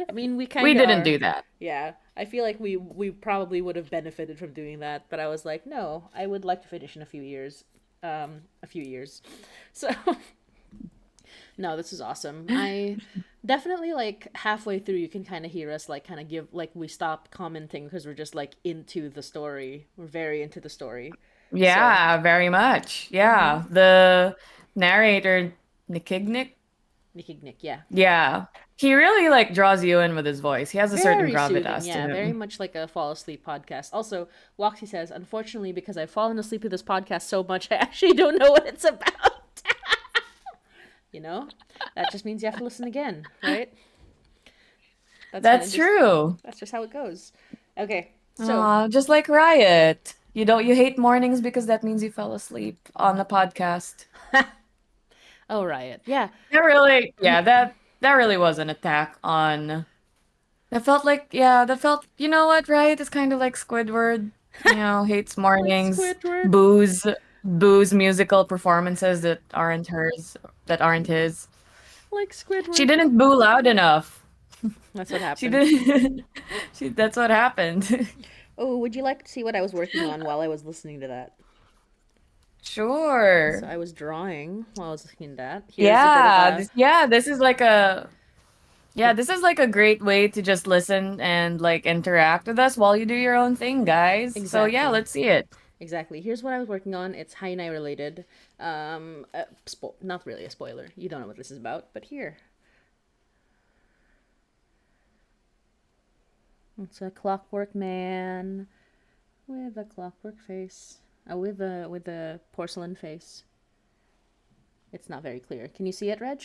I mean, we kind we of didn't are. do that. Yeah, I feel like we probably would have benefited from doing that, but I was like, no, I would like to finish in a few years. A few years. So no, this is awesome. I definitely like halfway through you can kind of hear us like kind of give like we stop commenting because we're just like into the story. We're very into the story. Yeah, very much. Yeah, the narrator, Nikignik, Nick, yeah. yeah, he really like draws you in with his voice. He has a certain Very soothing, gravitas to yeah, very him. much like a fall asleep podcast. Also, Waxy says, unfortunately, because I've fallen asleep with this podcast so much, I actually don't know what it's about. You know, that just means you have to listen again, right? That's true. That's just how it goes. Okay, so Aw, just like Riot. You hate mornings because that means you fell asleep on the podcast. oh Riot, yeah, That really was an attack on. You know what, Riot is kind of like Squidward. Hates mornings, Squidward. booze musical performances that aren't his. like Squidward. She didn't boo loud enough. That's what happened. She did. That's what happened. Oh, would you like to see what I was working on while I was listening to that? Sure. So I was drawing while I was listening to that. Here's a bit of a... This is like a great way to just listen and like interact with us while you do your own thing, guys. So yeah, Exactly. let's see it. Exactly. Here's what I was working on. It's Hainai related. Not really a spoiler. You don't know what this is about, but here. It's a clockwork man with a clockwork face. With a porcelain face. It's not very clear. Can you see it, Reg?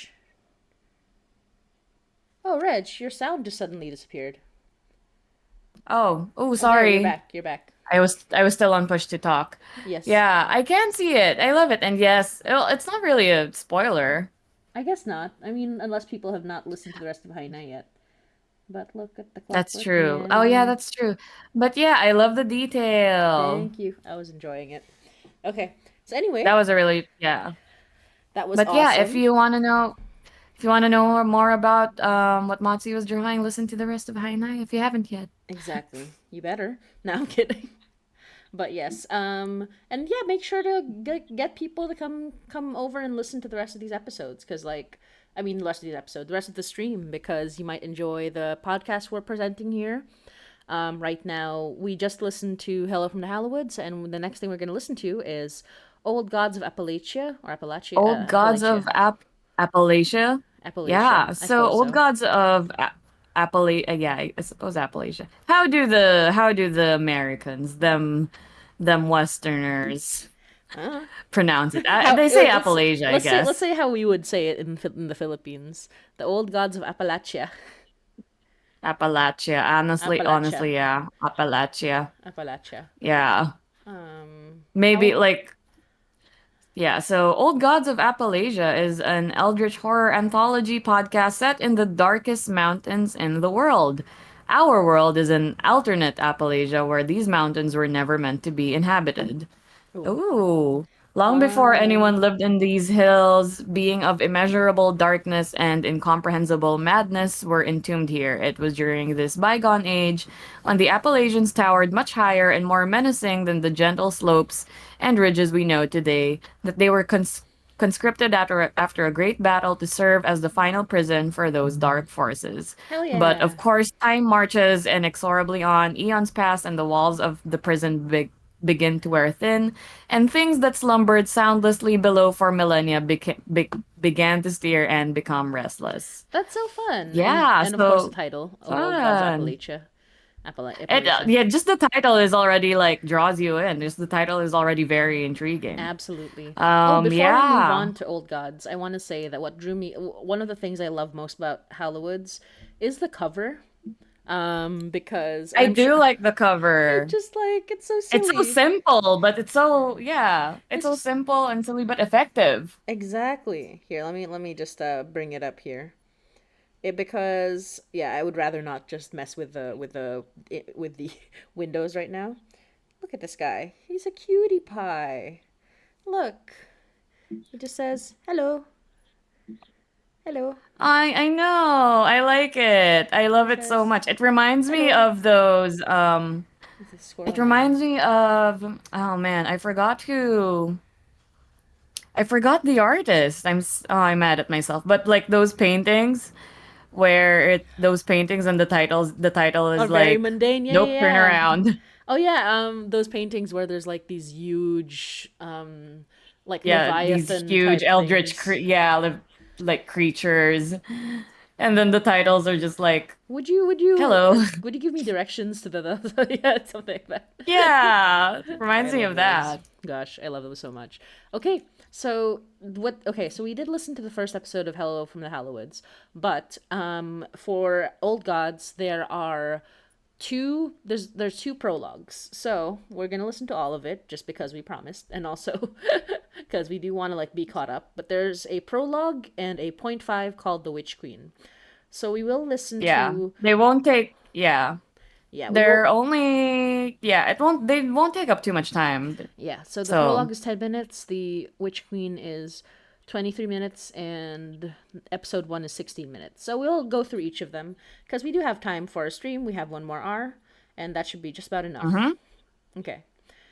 Oh, Reg, your sound just suddenly disappeared. Oh, Oh, there, you're sorry. back. You're back. I was still on push to talk. Yes. Yeah, I can see it. I love it. And yes, well, it's not really a spoiler. I guess not. I mean, unless people have not listened to the rest of Haina yet. But look at the clock That's true. Oh yeah, again. that's true. But yeah, I love the detail. Thank you. I was enjoying it. Okay. So anyway, That was a really yeah. that was But yeah, if awesome. you want to know if you want to know more about what Motzie was drawing, listen to the rest of Hainai if you haven't yet. Exactly. You better. No, I'm kidding. But yes, and yeah, make sure to get people to come over and listen to the rest of these episodes, because like, I mean, the rest of these episodes, the rest of the stream, because you might enjoy the podcast we're presenting here. Right now, we just listened to Hello from the Hallowoods, and the next thing we're going to listen to is Old Gods of Appalachia, or Appalachia, Old Gods Appalachia, of Appalachia. Appalachia. Yeah, I so suppose Old so. Gods of Appalachia. Yeah, I suppose Appalachia. How do the Americans, them Westerners, Uh, pronounce it? how They say let's Appalachia, I let's guess. say how we would say it in the Philippines. The Old Gods of Appalachia, Appalachia. Appalachia, Honestly, yeah, Appalachia. Appalachia. Yeah, maybe How like yeah. So, Old Gods of Appalachia is an eldritch horror anthology podcast set in the darkest mountains in the world. Our world is an alternate Appalachia where these mountains were never meant to be inhabited. Ooh, Ooh. Long before anyone fun. lived in these hills, being of immeasurable darkness and incomprehensible madness were entombed here. It was during this bygone age when the Appalachians towered much higher and more menacing than the gentle slopes and ridges we know today, that they were conscripted after a great battle to serve as the final prison for those dark forces. Hell But yeah. of course, time marches inexorably on, eons pass, and the walls of the prison begin to wear thin, and things that slumbered soundlessly below for millennia began to stir and become restless. That's so fun. Yeah, And of course the so title, Old Gods of fun. Appalachia. Appalachia. Yeah, just the title is already like draws you in. Just the title is already very intriguing. Absolutely. Oh, before we move Yeah. on to Old Gods, I want to say that what drew me, one of the things I love most about Hallowoods is the cover. Because I I'm sure, do like the I cover. just like, it's so It's so silly. simple, but it's so yeah, it's It's so just, simple and silly but effective. exactly. Here, let me just bring it up here. Because yeah, I would rather not just mess with the windows right now. Look at this guy. He's a cutie pie. Look. He just says, "Hello. Hello." I know. I like it. I love He it so says, much. It reminds me "Hello." of those He's a it squirrel man. reminds me of oh man, I forgot the artist. I'm mad at myself. But like those paintings where those paintings and the title Oh, is very like mundane. Yeah, Nope, yeah, Turn yeah. Around. Oh yeah, those paintings where there's like these huge like Yeah, these leviathan huge type eldritch things. like creatures. And then the titles are just like hello. Would you give me directions to the yeah, something like that. Yeah, I reminds me love of those. that. Gosh, I love those so much. Okay, so what? Okay, so we did listen to the first episode of Hello from the Hallowoods, but for Old Gods there are there's two prologues. So we're gonna listen to all of it just because we promised, and also because we do want to like be caught up. But there's a prologue and a point five called The Witch Queen. So we will listen Yeah. to They won't take yeah. yeah we They're will only yeah, it won't they won't take up too much time. Yeah, so the So, prologue is 10 minutes, the Witch Queen is 23 minutes, and episode 1 is 16 minutes. So we'll go through each of them because we do have time for a stream. We have one more hour, and that should be just about enough. mhm. Okay.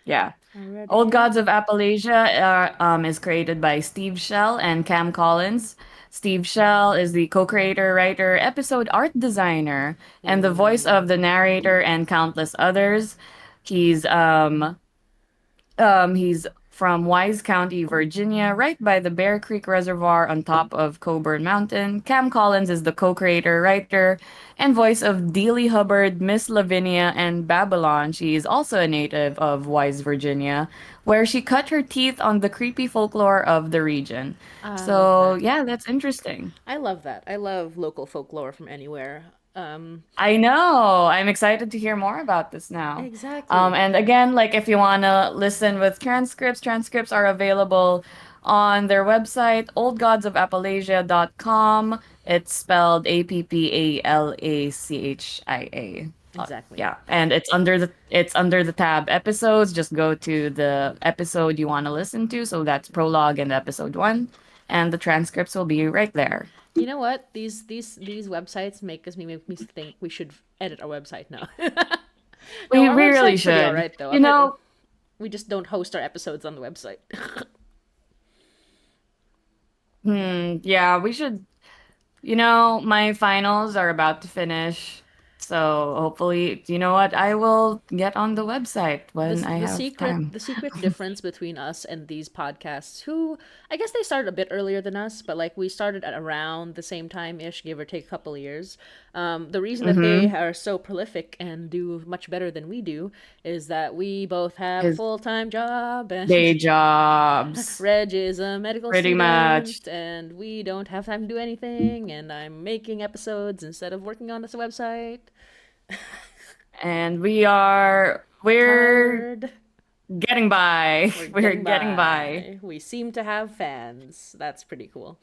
Yeah. I read Old here. Gods of Appalachia is created by Steve Shell and Cam Collins. Steve Shell is the co-creator, writer, episode art designer, and the voice of the narrator and countless others. He's he's from Wise County, Virginia, right by the Bear Creek Reservoir on top of Coburn Mountain. Cam Collins is the co-creator, writer, and voice of Dealey Hubbard, Miss Lavinia, and Babylon. She is also a native of Wise, Virginia, where she cut her teeth on the creepy folklore of the region. I love So, that. yeah, that's interesting. I love that. I love local folklore from anywhere. I know. I'm excited to hear more about this now. Exactly. And again, like if you want to listen with transcripts, transcripts are available on their website, oldgodsofappalachia.com. It's spelled Appalachia. Exactly. Yeah, and it's under the tab episodes. Just go to the episode you want to listen to. So that's prologue and episode 1, and the transcripts will be right there. You know what? These websites make me think we should edit our website now. No, We our we really website's pretty should. alright though. You know, We just don't host our episodes on the website. yeah, we should. My finals are about to finish. So hopefully, you know what? I will get on the website when I have time. The secret difference between us and these podcasts, who I guess they started a bit earlier than us, but like we started at around the same time ish, give or take a couple of years. The reason that they are so prolific and do much better than we do is that we both have a His full time job, and day jobs, Reg is a medical pretty much. student, and we don't have time to do anything. And I'm making episodes instead of working on this website. And we're Tired. getting by. We're We're getting getting by. by. We seem to have fans. That's pretty cool.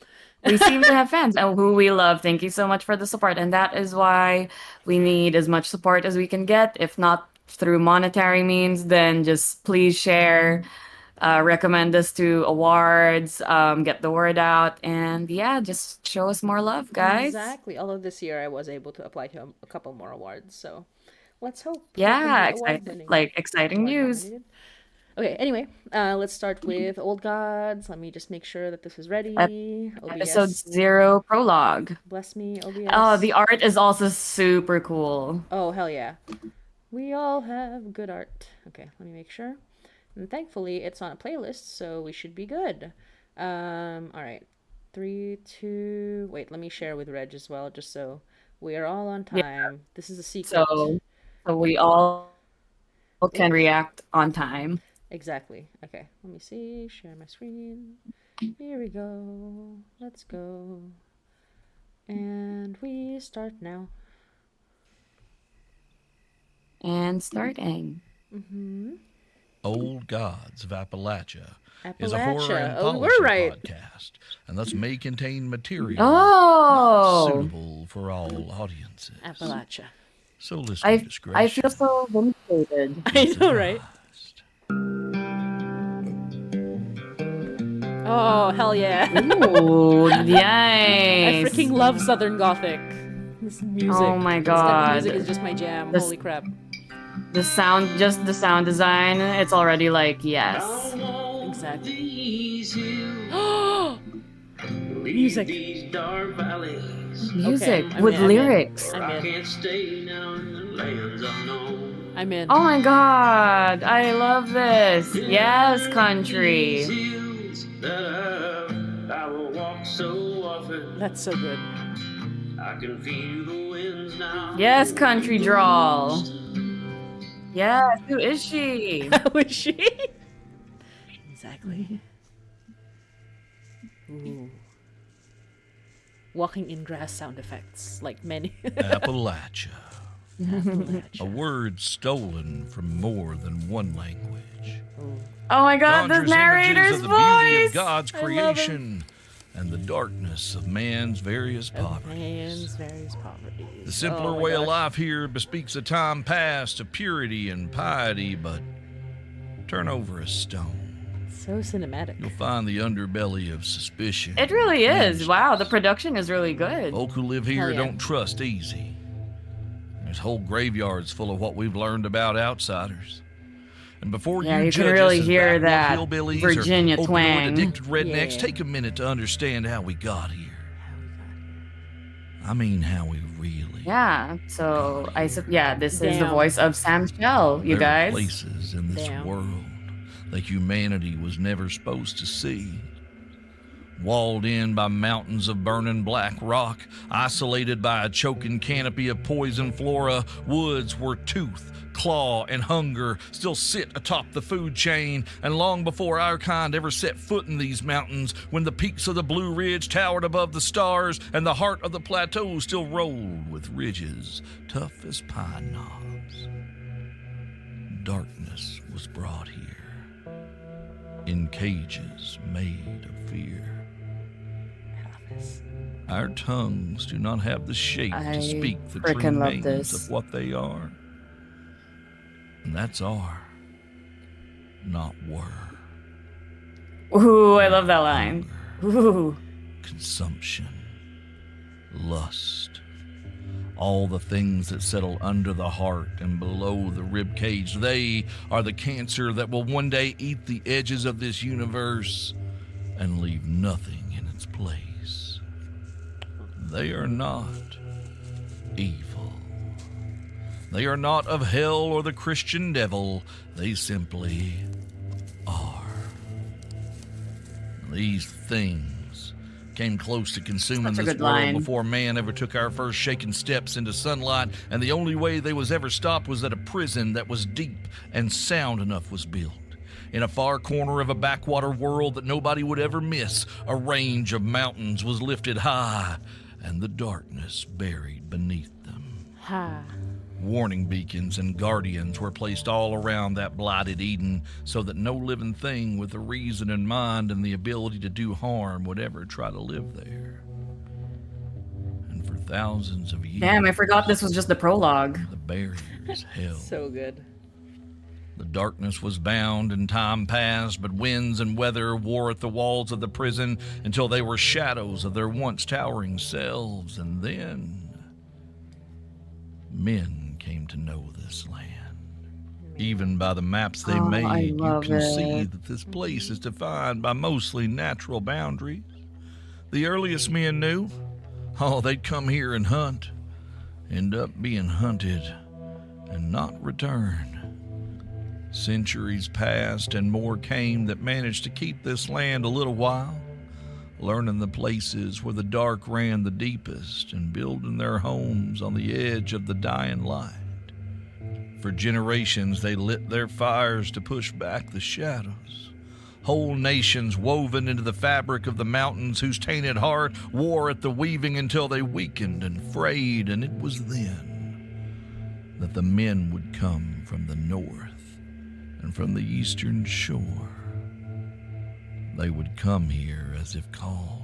We seem to have fans who we love. Thank you so much for the support. And that is why we need as much support as we can get. If not through monetary means, then just please share, recommend us to awards, get the word out, and yeah, just show us more love, guys. Exactly. Although this year I was able to apply to a couple more awards, so let's hope we can Yeah, be award winning, exciting award news. nominated. Okay. Anyway, let's start with Old Gods. Let me just make sure that this is Ep- ready. Episode OBS, 0 prologue. bless me. Oh, OBS. the art is also super cool. Oh hell yeah. We all have good art. Okay, let me make sure. And thankfully, it's on a playlist, so we should be good. All right. 3, 2. Wait, let me share with Reg as well, just so we are all on Yeah, time. This is a secret. so we all can Oops. react on time. Exactly. Okay, let me see. Share my screen. Here we go. Let's go. And we start now. And starting. Old Gods of Appalachia is a horror Appalachia. Oh, we anthology were right. podcast, and thus may contain material not Oh, suitable for all audiences. Appalachia. So listener I discretion feel so vindicated. I is know, right? advised. Oh, hell yeah. Ooh, I nice. freaking love Southern Gothic. This music. Oh my This type of god. music is just my jam. This- Holy crap. Just the sound design, it's already like, yes. Exactly. These hills Music. these dark valleys. Music I'm with in, I'm in. lyrics. I I'm in. can't stay now in the lands unknown. I'm in. Oh my god, I love this. Yes, These country. hills that I will walk so often. That's so good. I can feel the winds now. Yes, country drawl. Yes, who is she? How is she? Exactly. Ooh. Walking in grass sound effects, like many. Appalachia, a Appalachia. word stolen from more than one language. Oh my god, the Conjures images narrator's of the beauty voice! of God's I love it. creation and the darkness of man's various poverties. Man's various poverties. The simpler Oh my way of gosh. life here bespeaks a time past of purity and piety, but turn over a stone. So cinematic. You'll find the underbelly of suspicion. It really is. and Wow, the production is really good. Folk who live here Hell yeah. don't trust easy. There's whole graveyards full of what we've learned about outsiders. And before Yeah, you you judge can really us as hear backwoods that hillbillies Virginia or twang. opioid-addicted rednecks, Yeah. take a minute to understand how we got here. I mean, how we really. Yeah, so this is the Damn. voice of Sam Shell, you There are guys. places in this Damn. world that humanity was never supposed to see. Walled in by mountains of burning black rock, isolated by a choking canopy of poison flora, woods where tooth, claw, and hunger still sit atop the food chain, and long before our kind ever set foot in these mountains, when the peaks of the Blue Ridge towered above the stars, and the heart of the plateau still rolled with ridges tough as pine knobs. Darkness was brought here, in cages made of fear. Our tongues do not have the shape to speak the true frickin' love names this. of what they are. And that's are, not were. Ooh, I love that line. Ooh. Consumption, lust, all the things that settle under the heart and below the rib cage. They are the cancer that will one day eat the edges of this universe and leave nothing in its place. They are not evil. They are not of hell or the Christian devil. They simply are. These things came close to consuming Such a this good world line. before man ever took our first shaking steps into sunlight, and the only way they was ever stopped was that a prison that was deep and sound enough was built. In a far corner of a backwater world that nobody would ever miss, a range of mountains was lifted high, and the darkness buried beneath them. Ha. Warning beacons and guardians were placed all around that blighted Eden so that no living thing with a reason in mind and the ability to do harm would ever try to live there. And for thousands of years... Damn, I forgot this was just the prologue. The barriers held. So good. The darkness was bound and time passed, but winds and weather wore at the walls of the prison until they were shadows of their once towering selves. And then men came to know this land. Even by the maps they made, you can see that this place is defined by mostly natural boundaries. The earliest men knew, they'd come here and hunt, end up being hunted, and not return. Centuries passed and more came that managed to keep this land a little while, learning the places where the dark ran the deepest and building their homes on the edge of the dying light. For generations they lit their fires to push back the shadows. Whole nations woven into the fabric of the mountains whose tainted heart wore at the weaving until they weakened and frayed, and it was then that the men would come from the north and from the eastern shore. They would come here as if called,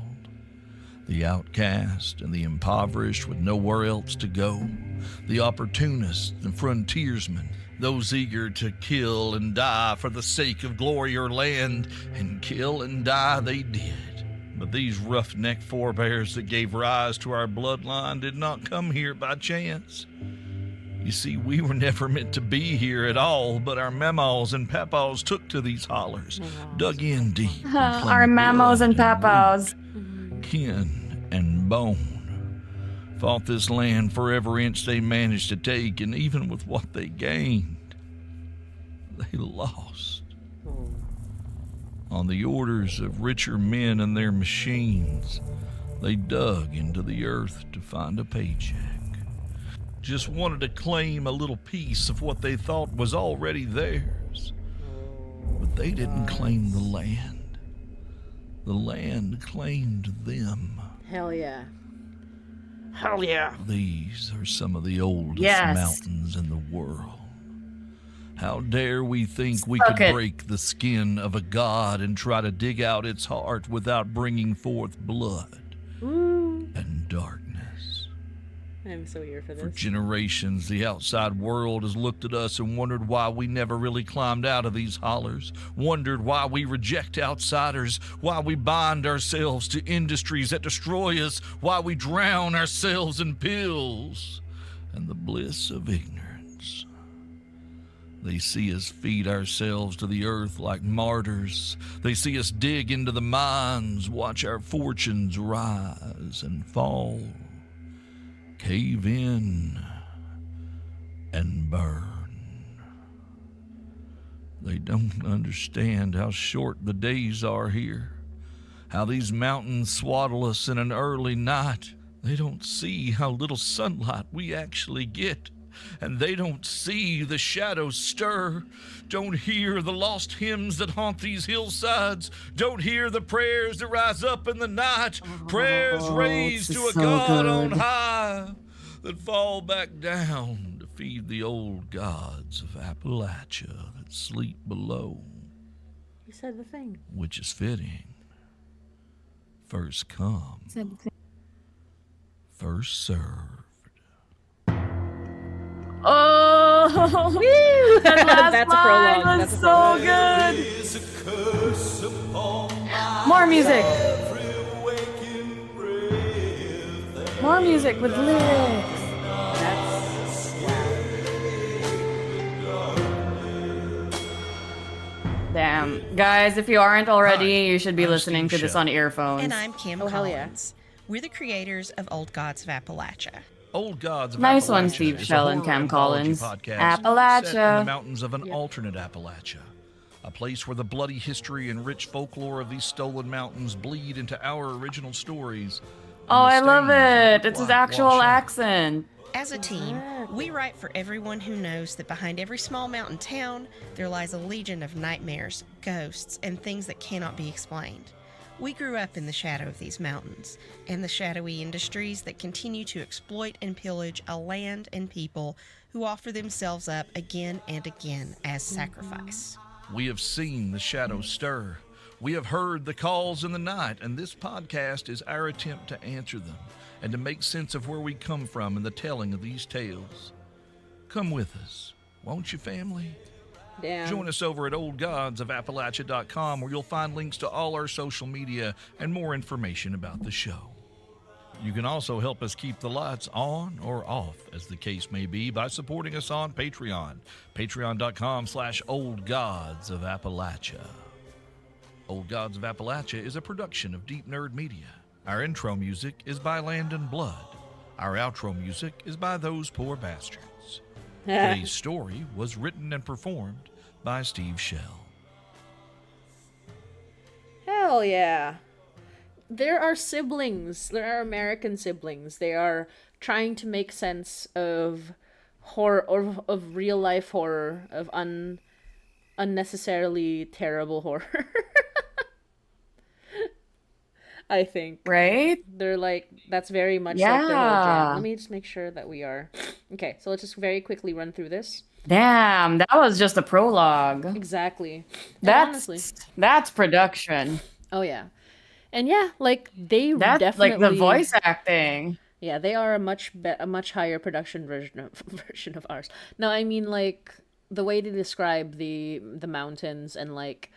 the outcast and the impoverished with nowhere else to go, the opportunists and frontiersmen, those eager to kill and die for the sake of glory or land, and kill and die they did. But these roughneck forebears that gave rise to our bloodline did not come here by chance. You see, we were never meant to be here at all, but our mamas and papas took to these hollers, dug in deep. and Our claimed mamos and blood papas. root, kin and bone. Fought this land for every inch they managed to take, and even with what they gained, they lost. On the orders of richer men and their machines, they dug into the earth to find a paycheck. Just wanted to claim a little piece of what they thought was already theirs. But they didn't claim the land. The land claimed them. Hell yeah. Hell yeah. These are some of the oldest Yes. mountains in the world. How dare we think we Suck could it. break the skin of a god and try to dig out its heart without bringing forth blood and darkness. I'm so here for For this. generations, the outside world has looked at us and wondered why we never really climbed out of these hollers, wondered why we reject outsiders, why we bind ourselves to industries that destroy us, why we drown ourselves in pills and the bliss of ignorance. They see us feed ourselves to the earth like martyrs. They see us dig into the mines, watch our fortunes rise and fall, cave in and burn. They don't understand how short the days are here, how these mountains swaddle us in an early night. They don't see how little sunlight we actually get, and they don't see the shadows stir, don't hear the lost hymns that haunt these hillsides, don't hear the prayers that rise up in the night, prayers raised to a God on high that fall back down to feed the old gods of Appalachia that sleep below. You said the thing. Which is fitting. First come, first served. Oh, that last That's a line prologue. was That's a so good. More music. More music with lyrics. Damn. Guys, if you aren't already, you should be listening to this on earphones. And I'm Kim Oh, hell Collins. yeah. We're the creators of Old Gods of Appalachia. Old Gods of Nice Appalachia one, Steve is a Shell and horror Cam anthology Collins. podcast Appalachia. set in the mountains of an alternate Appalachia, a place where the bloody history and rich folklore of these stolen mountains bleed into our original stories. Oh, I love it. It's his actual accent. As a team, we write for everyone who knows that behind every small mountain town, there lies a legion of nightmares, ghosts, and things that cannot be explained. We grew up in the shadow of these mountains and the shadowy industries that continue to exploit and pillage a land and people who offer themselves up again and again as sacrifice. We have seen the shadows stir. We have heard the calls in the night, and this podcast is our attempt to answer them and to make sense of where we come from in the telling of these tales. Come with us, won't you, family? Damn. Join us over at oldgodsofappalachia.com, where you'll find links to all our social media and more information about the show. You can also help us keep the lights on or off, as the case may be, by supporting us on Patreon. Patreon.com/oldgodsofappalachia. Old Gods of Appalachia is a production of Deep Nerd Media. Our intro music is by Land and Blood. Our outro music is by Those Poor Bastards. Today's story was written and performed by Steve Shell. Hell yeah. There are siblings. There are American siblings. They are trying to make sense of horror, of real life horror, of unnecessarily terrible horror. I think. Right? They're like, that's very much like their whole Yeah. jam. Let me just make sure that we are. Okay, so let's just very quickly run through this. Damn, that was just a prologue. Exactly. And That's honestly, that's production. oh yeah. And yeah, like they That's definitely like the voice acting. Yeah, they are a much higher production version of ours. No, I mean like the way they describe the mountains and like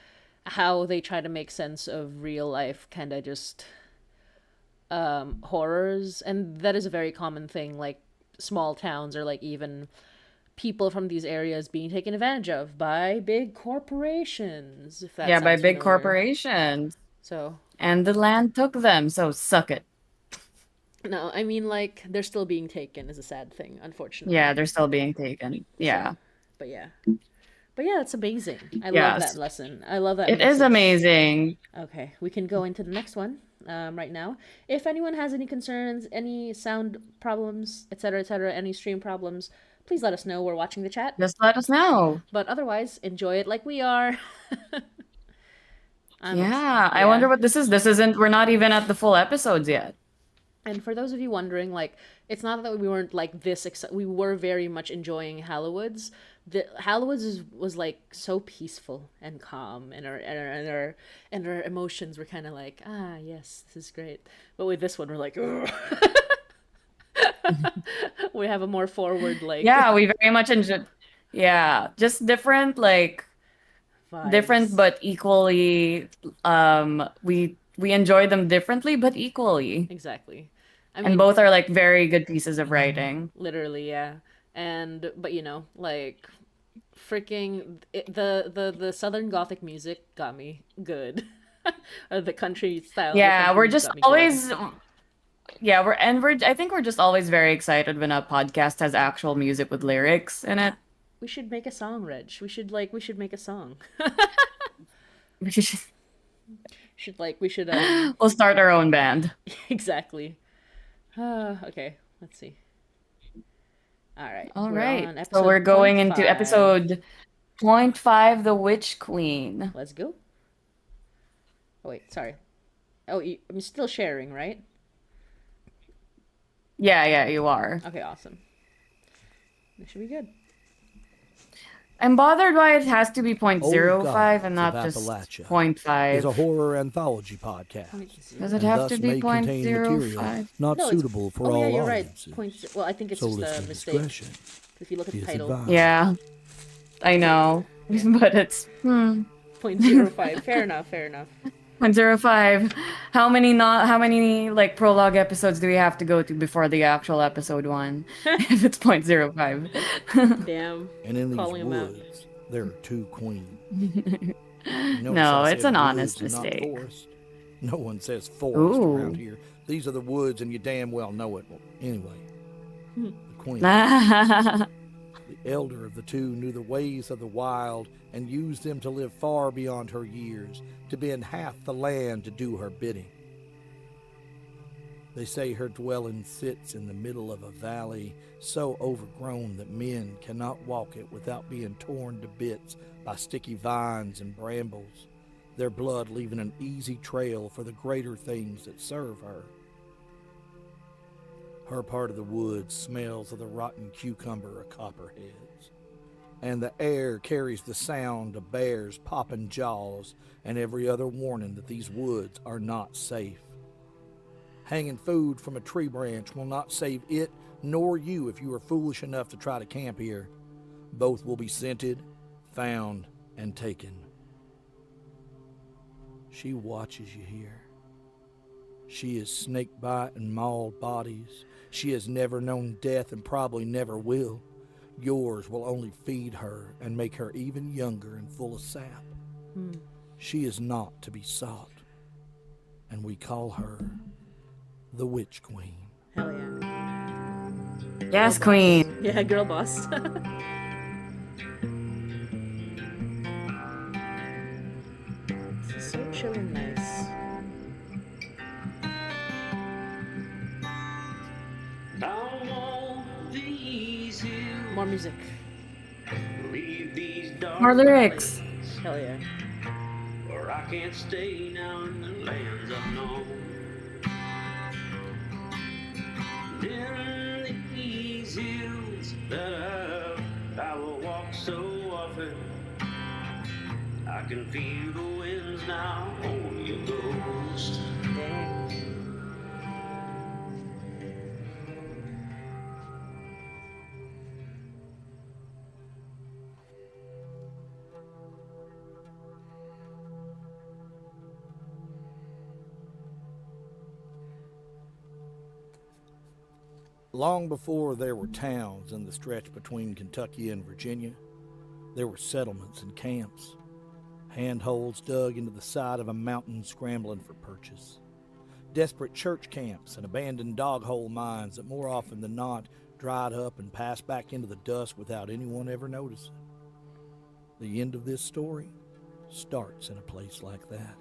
how they try to make sense of real life kind of just horrors, and that is a very common thing, like small towns or like even people from these areas being taken advantage of by big corporations, if that Yeah, by sounds big familiar. corporations. So And the land took them, so suck it. no, I mean like they're still being taken is a sad thing, unfortunately. Yeah, they're still being taken. Yeah. But yeah, it's amazing. I love Yes. that lesson. I love that. It is message. amazing. Okay, we can go into the next one right now. If anyone has any concerns, any sound problems, etc., any stream problems, please let us know. We're watching the chat. Just let us know. But otherwise, enjoy it like we are. Yeah, I wonder what this is. This isn't, we're not even at the full episodes yet. And for those of you wondering, like, it's not that we weren't like this. We were very much enjoying Hallowoods. The Hallowoods was like so peaceful and calm, and our emotions were kind of like, ah, yes, this is great. But with this one, we're like, ugh. We have a more forward like. Yeah, we very much enjoy. Yeah, just different, like vibes. different but equally. We enjoy them differently but equally, Exactly. I and mean, both are like very good pieces of writing. literally, yeah. But you know, like freaking the Southern Gothic music got me good. Or the country style. of the Yeah, country we're music just got me good. always. Yeah, I think we're just always very excited when a podcast has actual music with lyrics in it. We should make a song, Reg. We should make a song. We should We should we'll start our own band. exactly. Okay, let's see. All right. All we're right. on So episode we're going point into 5. episode .5, The Witch Queen. Let's go. Oh wait, sorry. Oh, I'm still sharing, right? Yeah, you are. Okay, awesome. This should be good. I'm bothered why it has to be Old .05 Gods and of not just Appalachia .5. is a horror anthology podcast. Does it and have thus to be may contain material .05? not No, it's- suitable for oh, all yeah, you're audiences. right. Well, I think it's So just a listener mistake. discretion If you look at the is title, advised. Yeah, I know, but it's .05. Fair enough. .05. How many like prologue episodes do we have to go to before the actual episode 1? If it's .05. Damn. And in these Calling 'em out. woods, there are two queens. No, it's an honest woods and not mistake. forest. No one says forest Ooh. around here. These are the woods, and you damn well know it. Well, anyway, the queen. The elder of the two knew the ways of the wild and used them to live far beyond her years, to bend half the land to do her bidding. They say her dwelling sits in the middle of a valley so overgrown that men cannot walk it without being torn to bits by sticky vines and brambles, their blood leaving an easy trail for the greater things that serve her. Her part of the woods smells of the rotten cucumber of copperheads, and the air carries the sound of bears popping jaws and every other warning that these woods are not safe. Hanging food from a tree branch will not save it nor you if you are foolish enough to try to camp here. Both will be scented, found, and taken. She watches you here. She has snake bite and mauled bodies. She has never known death and probably never will. Yours will only feed her and make her even younger and full of sap. She is not to be sought, and we call her the Witch Queen. Hell yeah. Yes, queen. Yeah, girl boss. This is so chill and nice. Down all these hills, More music. leave these dark More lyrics. places, Hell yeah. where I can't stay now in the lands unknown. In these hills that I will walk so often, I can feel the winds now on your ghost. Dang. Long before there were towns in the stretch between Kentucky and Virginia, there were settlements and camps, handholds dug into the side of a mountain scrambling for purchase, desperate church camps and abandoned dog hole mines that more often than not dried up and passed back into the dust without anyone ever noticing. The end of this story starts in a place like that.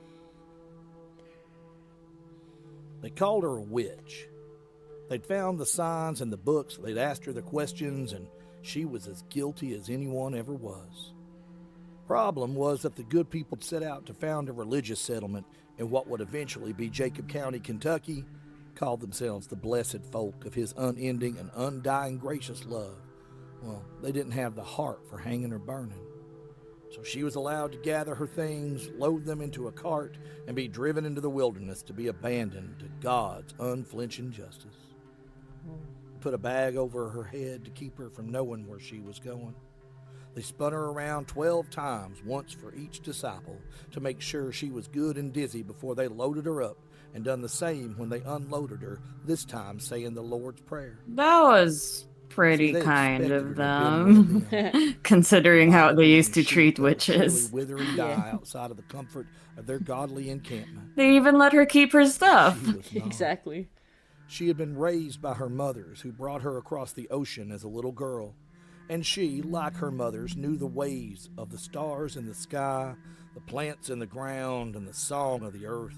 They called her a witch. They'd found the signs in the books, they'd asked her the questions, and she was as guilty as anyone ever was. Problem was that the good people set out to found a religious settlement in what would eventually be Jacob County, Kentucky, called themselves the blessed folk of his unending and undying gracious love. Well, they didn't have the heart for hanging or burning. So she was allowed to gather her things, load them into a cart, and be driven into the wilderness to be abandoned to God's unflinching justice. Put a bag over her head to keep her from knowing where she was going. They spun her around 12 times, once for each disciple, to make sure she was good and dizzy before they loaded her up, and done the same when they unloaded her, this time saying the Lord's Prayer. That was pretty See, they kind expected of her to be one them, of them. considering how they used to Sheep treat that would surely witches. wither and die outside of the comfort of their godly encampment. They even let her keep her stuff. She was not. Exactly. She had been raised by her mothers, who brought her across the ocean as a little girl, And she, like her mothers, knew the ways of the stars in the sky, the plants in the ground, and the song of the earth.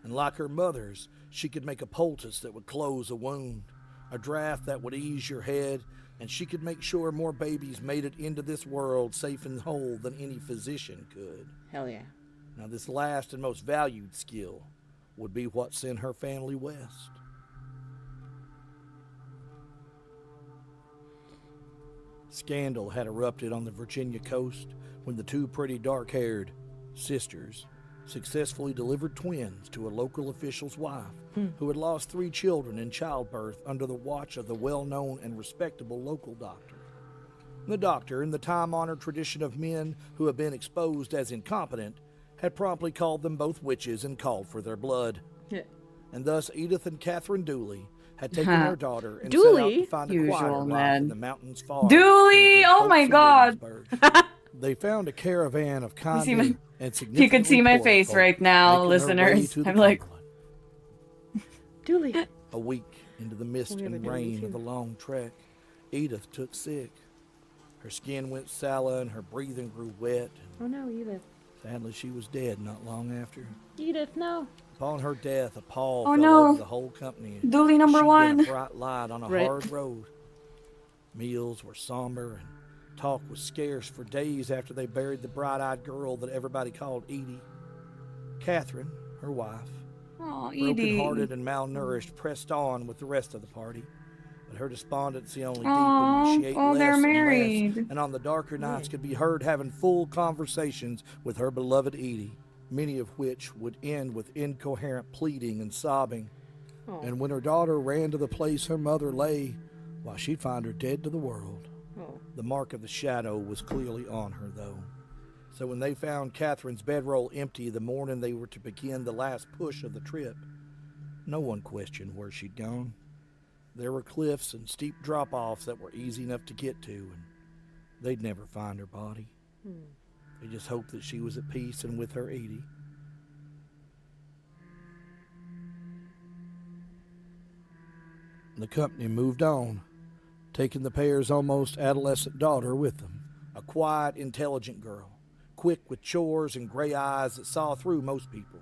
And like her mothers, she could make a poultice that would close a wound, a draught that would ease your head, and she could make sure more babies made it into this world safe and whole than any physician could. Hell yeah. Now, this last and most valued skill would be what sent her family west. Scandal had erupted on the Virginia coast when the two pretty dark-haired sisters successfully delivered twins to a local official's wife who had lost 3 children in childbirth under the watch of the well-known and respectable local doctor. The doctor, in the time-honored tradition of men who have been exposed as incompetent, had promptly called them both witches and called for their blood. Yeah. And thus Edith and Catherine Dooley had taken their daughter and set out Dooley? to find a Usual, quiet life man. in the mountains far. Dooley! Oh my God! They found a caravan of see kindly my- and You could see my significantly face poor right folk now, making their way listeners. to the I'm like, Cumberland. Dooley. A week into the mist We have a and Dooley, rain too. of the long trek, Edith took sick. Her skin went sallow and her breathing grew wet. Oh no, Edith. Sadly, she was dead not long after. Edith, no. Upon her death, a pall Oh, fell no. over the whole company. Dooley number She'd been one. a bright light on a Right. hard road. Meals were somber and talk was scarce for days after they buried the bright-eyed girl that everybody called Edie. Catherine, her wife, oh, Edie. broken-hearted and malnourished, pressed on with the rest of the party. But her despondency only Aw, deepened. She ate oh, less they're and married. less, and on the darker nights could be heard having full conversations with her beloved Edie, many of which would end with incoherent pleading and sobbing. Oh. And when her daughter ran to the place her mother lay, why, she'd find her dead to the world. Oh. The mark of the shadow was clearly on her, though. So when they found Catherine's bedroll empty the morning they were to begin the last push of the trip, no one questioned where she'd gone. There were cliffs and steep drop-offs that were easy enough to get to, and they'd never find her body. They just hoped that she was at peace and with her Edie. The company moved on, taking the pair's almost adolescent daughter with them, a quiet, intelligent girl, quick with chores and gray eyes that saw through most people.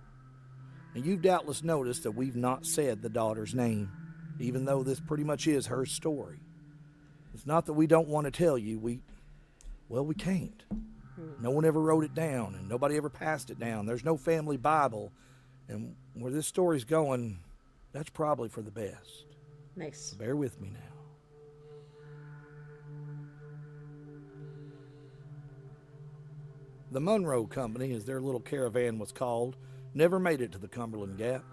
And you've doubtless noticed that we've not said the daughter's name, even though this pretty much is her story. It's not that we don't want to tell you, we can't. No one ever wrote it down, and nobody ever passed it down. There's no family Bible, and where this story's going, that's probably for the best. Nice. Bear with me now. The Monroe Company, as their little caravan was called, never made it to the Cumberland Gap.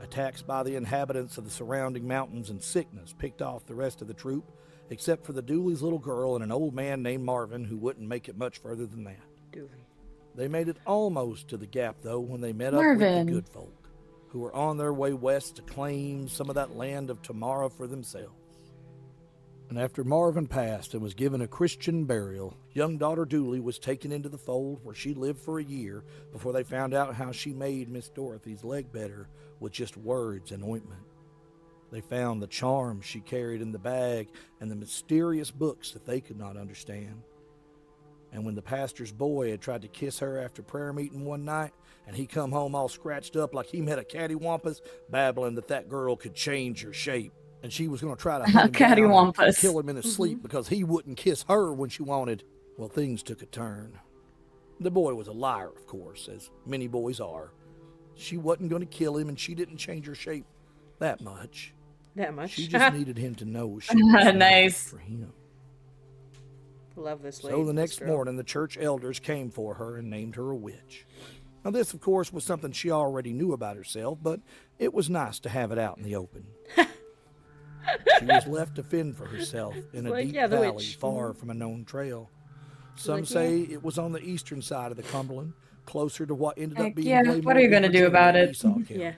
Attacks by the inhabitants of the surrounding mountains and sickness picked off the rest of the troop, except for the Dooley's little girl and an old man named Marvin who wouldn't make it much further than that. Dooley. They made it almost to the Gap, though, when they met up Marvin. with the good folk, who were on their way west to claim some of that land of tomorrow for themselves. And after Marvin passed and was given a Christian burial, young daughter Dooley was taken into the fold where she lived for a year before they found out how she made Miss Dorothy's leg better with just words and ointment. They found the charms she carried in the bag and the mysterious books that they could not understand. And when the pastor's boy had tried to kiss her after prayer meeting one night, and he come home all scratched up like he met a cattywampus, babbling that girl could change her shape, and she was going to try to hunt him down and Cattywampus. kill him in his sleep because he wouldn't kiss her when she wanted. Well, things took a turn. The boy was a liar, of course, as many boys are. She wasn't going to kill him, and she didn't change her shape that much. That much. She just needed him to know she was Nice. for him. Love this lady. So the this next girl. morning, the church elders came for her and named her a witch. Now, this, of course, was something she already knew about herself, but it was nice to have it out in the open. She was left to fend for herself in a Like, deep yeah, the valley witch. far from a known trail. Some Like, say it was on the eastern side of the Cumberland, closer to what ended up Heck being yeah, way what more are you than gonna do Virginia about and it? Esau County. Yeah.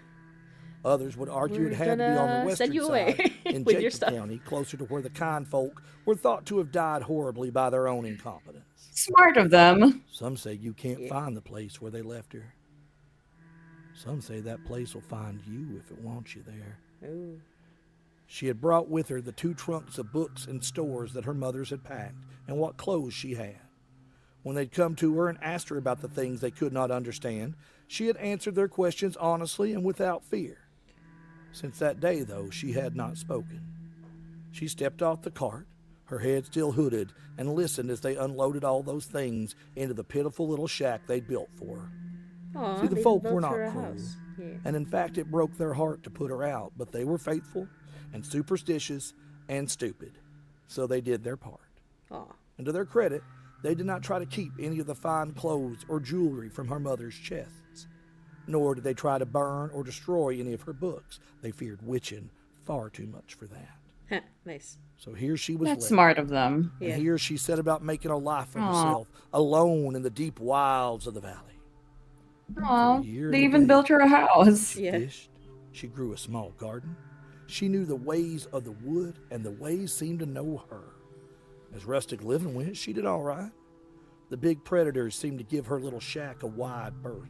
Others would argue We're it had to be on the gonna western send you side away in with your Jacob stuff. County, closer to where the kind folk were thought to have died horribly by their own incompetence. Smart of them. Some say you can't Yeah. find the place where they left her. Some say that place will find you if it wants you there. Ooh. She had brought with her the 2 trunks of books and stores that her mothers had packed and what clothes she had. When they'd come to her and asked her about the things they could not understand, she had answered their questions honestly and without fear. Since that day, though, she had not spoken. She stepped off the cart, her head still hooded, and listened as they unloaded all those things into the pitiful little shack they'd built for her. Aw, See, the they folk built were not her a cruel, house. Yeah. and in fact it broke their heart to put her out, but they were faithful and superstitious and stupid, so they did their part. Aw. And to their credit, they did not try to keep any of the fine clothes or jewelry from her mother's chests, nor did they try to burn or destroy any of her books. They feared witching far too much for that. Nice. So here she was That's left, smart of them. and Yeah. here she set about making a life for Aw. herself, alone in the deep wilds of the valley. Aw, For a year they and a even day, built her a house. She Yeah. fished. She grew a small garden. She knew the ways of the wood, and the ways seemed to know her. As rustic living went, she did all right. The big predators seemed to give her little shack a wide berth.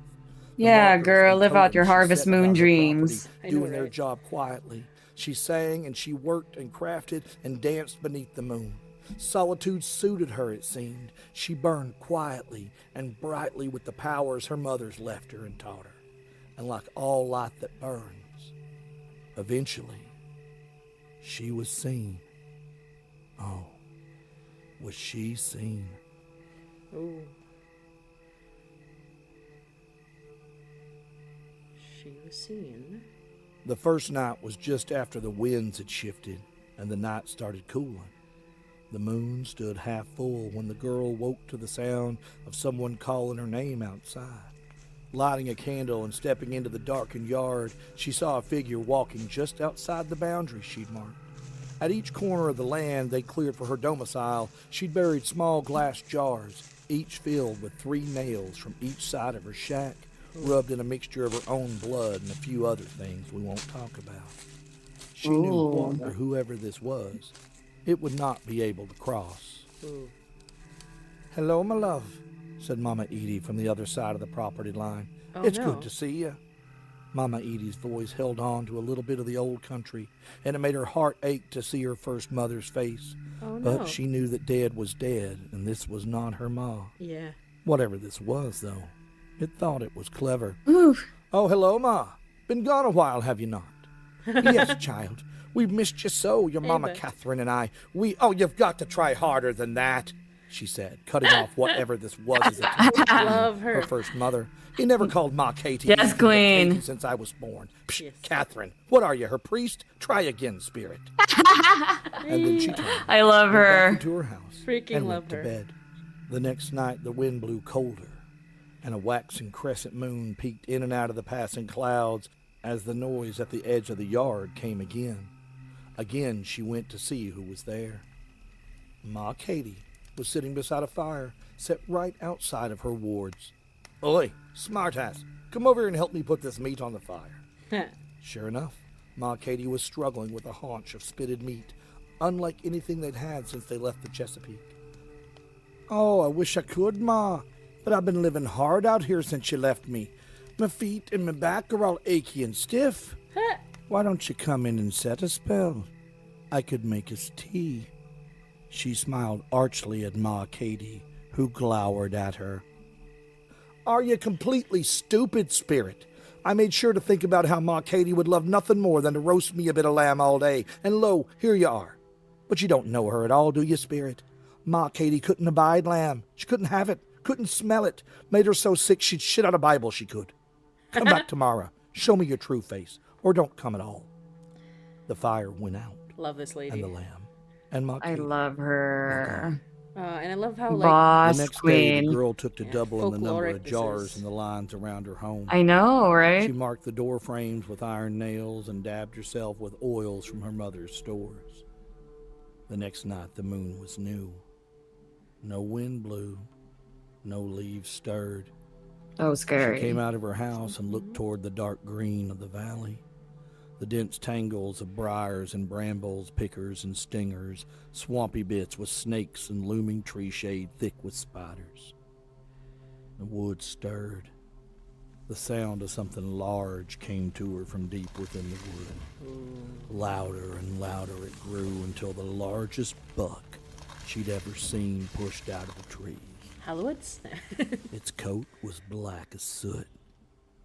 The Yeah, markers girl, and live out your totems she Harvest set about Moon her dreams. property, I know, doing their right? job quietly. She sang and she worked and crafted and danced beneath the moon. Solitude suited her, it seemed. She burned quietly and brightly with the powers her mothers left her and taught her. And like all light that burns, eventually, she was seen. Oh, was she seen? Ooh. She was seen. The first night was just after the winds had shifted and the night started cooling. The moon stood half full when the girl woke to the sound of someone calling her name outside. Lighting a candle and stepping into the darkened yard, she saw a figure walking just outside the boundary she'd marked. At each corner of the land they cleared for her domicile, she'd buried small glass jars, each filled with 3 nails from each side of her shack, rubbed in a mixture of her own blood and a few other things we won't talk about. She knew what or whoever this was, it would not be able to cross. Ooh. "Hello, my love," said Mama Edie from the other side of the property line. Oh, "It's no. good to see you." Mama Edie's voice held on to a little bit of the old country, and it made her heart ache to see her first mother's face. Oh, no. But she knew that dead was dead, and this was not her ma. Yeah. Whatever this was, though, it thought it was clever. Ooh, "Oh, hello, Ma. Been gone a while, have you not?" "Yes, child. We've missed you so, your Mama bet. Catherine and I. Oh, you've got to try harder than that," she said, cutting off whatever this was as it Love her. her first mother. "He never called Ma Katie. Yes, even the Queen. Katie since I was born. Psh, Yes. Catherine, what are you, her priest? Try again, spirit." And then she turned, I love went back her. into her house, Freaking and love went to her. bed. The next night, the wind blew colder, and a waxing crescent moon peeked in and out of the passing clouds as the noise at the edge of the yard came again. Again, she went to see who was there. Ma Katie was sitting beside a fire set right outside of her wards. "Oi, smartass, come over here and help me put this meat on the fire." Sure enough, Ma Katie was struggling with a haunch of spitted meat, unlike anything they'd had since they left the Chesapeake. "Oh, I wish I could, Ma, but I've been living hard out here since you left me. My feet and my back are all achy and stiff. Why don't you come in and set a spell? I could make us tea." She smiled archly at Ma Katie, who glowered at her. "Are you completely stupid, spirit? I made sure to think about how Ma Katie would love nothing more than to roast me a bit of lamb all day, and lo, here you are. But you don't know her at all, do you, spirit? Ma Katie couldn't abide lamb. She couldn't have it, couldn't smell it. Made her so sick she'd shit out a Bible, she could. Come back tomorrow. Show me your true face, or don't come at all." The fire went out, Love this lady. and the lamb, and Ma I Katie. love her. And I love how, like, Boss The next day, the queen. girl took to Yeah, doubling the number folkloric of this jars is. in the lines around her home. I know, She right? marked the door frames with iron nails and dabbed herself with oils from her mother's stores. The next night, the moon was new. No wind blew, no leaves stirred. Oh, She scary. came out of her house and looked toward the dark green of the valley. The dense tangles of briars and brambles, pickers and stingers, swampy bits with snakes and looming tree shade thick with spiders. The woods stirred. The sound of something large came to her from deep within the wood. Louder and louder it grew until the largest buck she'd ever seen pushed out of the trees. Hallowoods? Its coat was black as soot.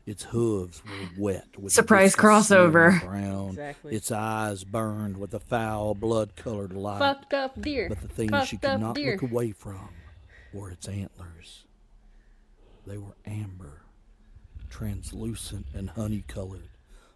Its hooves were wet with Surprise viscous crossover. smearing brown. Exactly. Its eyes burned with a foul, blood-colored light. Fucked up deer. But the thing she Fucked could up not deer. look away from were its antlers. They were amber, translucent and honey-colored,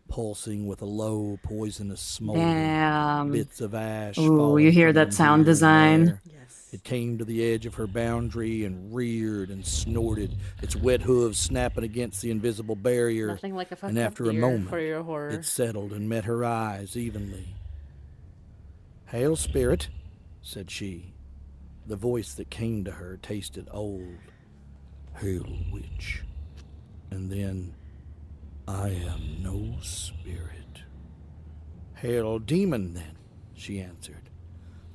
pulsing with a low, poisonous smolder. Damn. Bits of ash. Ooh, falling you hear from that them sound here and design? there. Yes. It came to the edge of her boundary and reared and snorted, its wet hooves snapping against the invisible barrier. Nothing like a fucked And up after a deer moment, for your horror. it settled and met her eyes evenly. "Hail, spirit," said she. The voice that came to her tasted old. "Hail, witch." And then, "I am no spirit." "Hail, demon, then," she answered.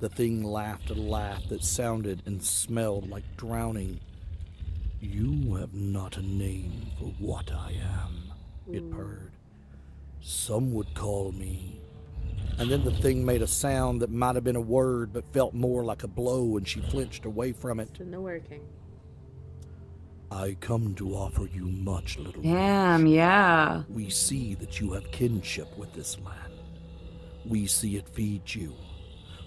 The thing laughed a laugh that sounded and smelled like drowning. "You have not a name for what I am," it purred. "Some would call me..." And then the thing made a sound that might have been a word but felt more like a blow, and she flinched away from it. Didn't know working. "I come to offer you much, little Damn, witch. yeah. We see that you have kinship with this land. We see it feed you.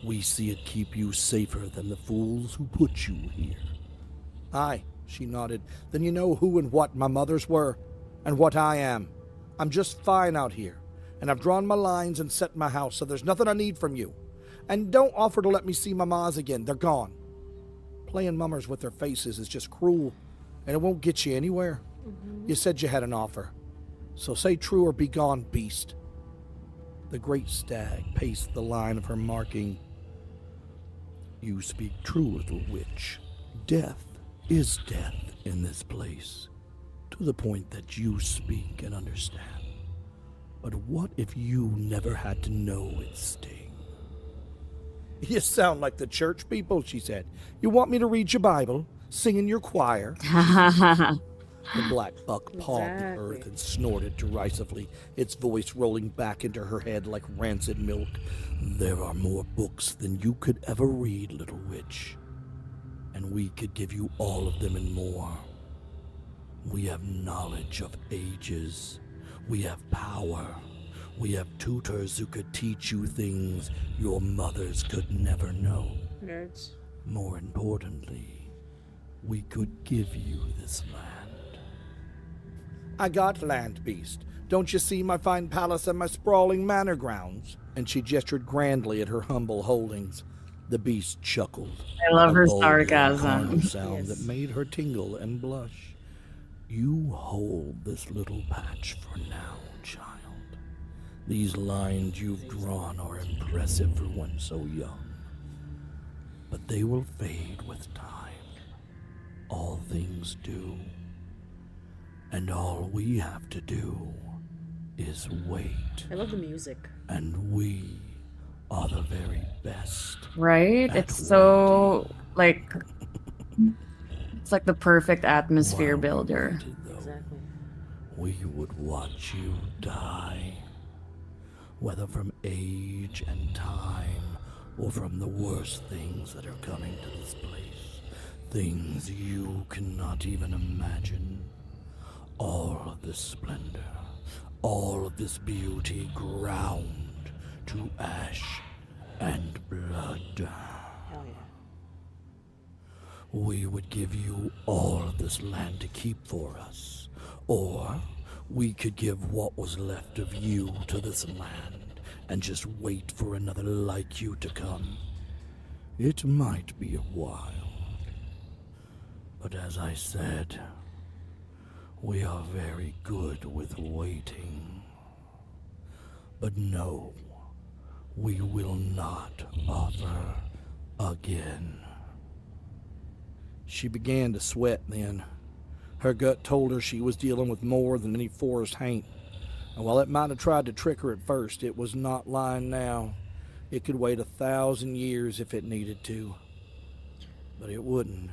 We see it keep you safer than the fools who put you here." "Aye," she nodded. "Then you know who and what my mothers were, and what I am. I'm just fine out here, and I've drawn my lines and set my house, so there's nothing I need from you. And don't offer to let me see my mas again. They're gone. Playing mummers with their faces is just cruel, and it won't get you anywhere. You said you had an offer, so say true or be gone, beast." The great stag paced the line of her marking. "You speak true, little witch. Death is death in this place, to the point that you speak and understand. But what if you never had to know its sting?" "You sound like the church people," she said. "You want me to read your Bible, sing in your choir?" The black buck pawed the earth Exactly. and snorted derisively, its voice rolling back into her head like rancid milk. "There are more books than you could ever read, little witch, and we could give you all of them and more. We have knowledge of ages. We have power. We have tutors who could teach you things your mothers could never know. Nerds. More importantly, we could give you this land." "I got land, beast. Don't you see my fine palace and my sprawling manor grounds?" And she gestured grandly at her humble holdings. The beast chuckled. I love a her vulgar, sarcasm. carnal sound Yes. that made her tingle and blush. "You hold this little patch for now, child. These lines you've drawn are impressive for one so young. But they will fade with time. All things do. And all we have to do is wait. I love the music. And we are the very best." Right? It's so, like, it's like the perfect atmosphere While we builder. waited, though, Exactly. we would watch you die. Whether from age and time, or from the worst things that are coming to this place. Things you cannot even imagine. All of this splendor, all of this beauty ground to ash and blood. Hell yeah. We would give you all of this land to keep for us, or we could give what was left of you to this land and just wait for another like you to come. It might be a while, but as I said, we are very good with waiting. But no, we will not offer again." She began to sweat then. Her gut told her she was dealing with more than any forest haint. And while it might have tried to trick her at first, it was not lying now. It could wait 1,000 years if it needed to. But it wouldn't.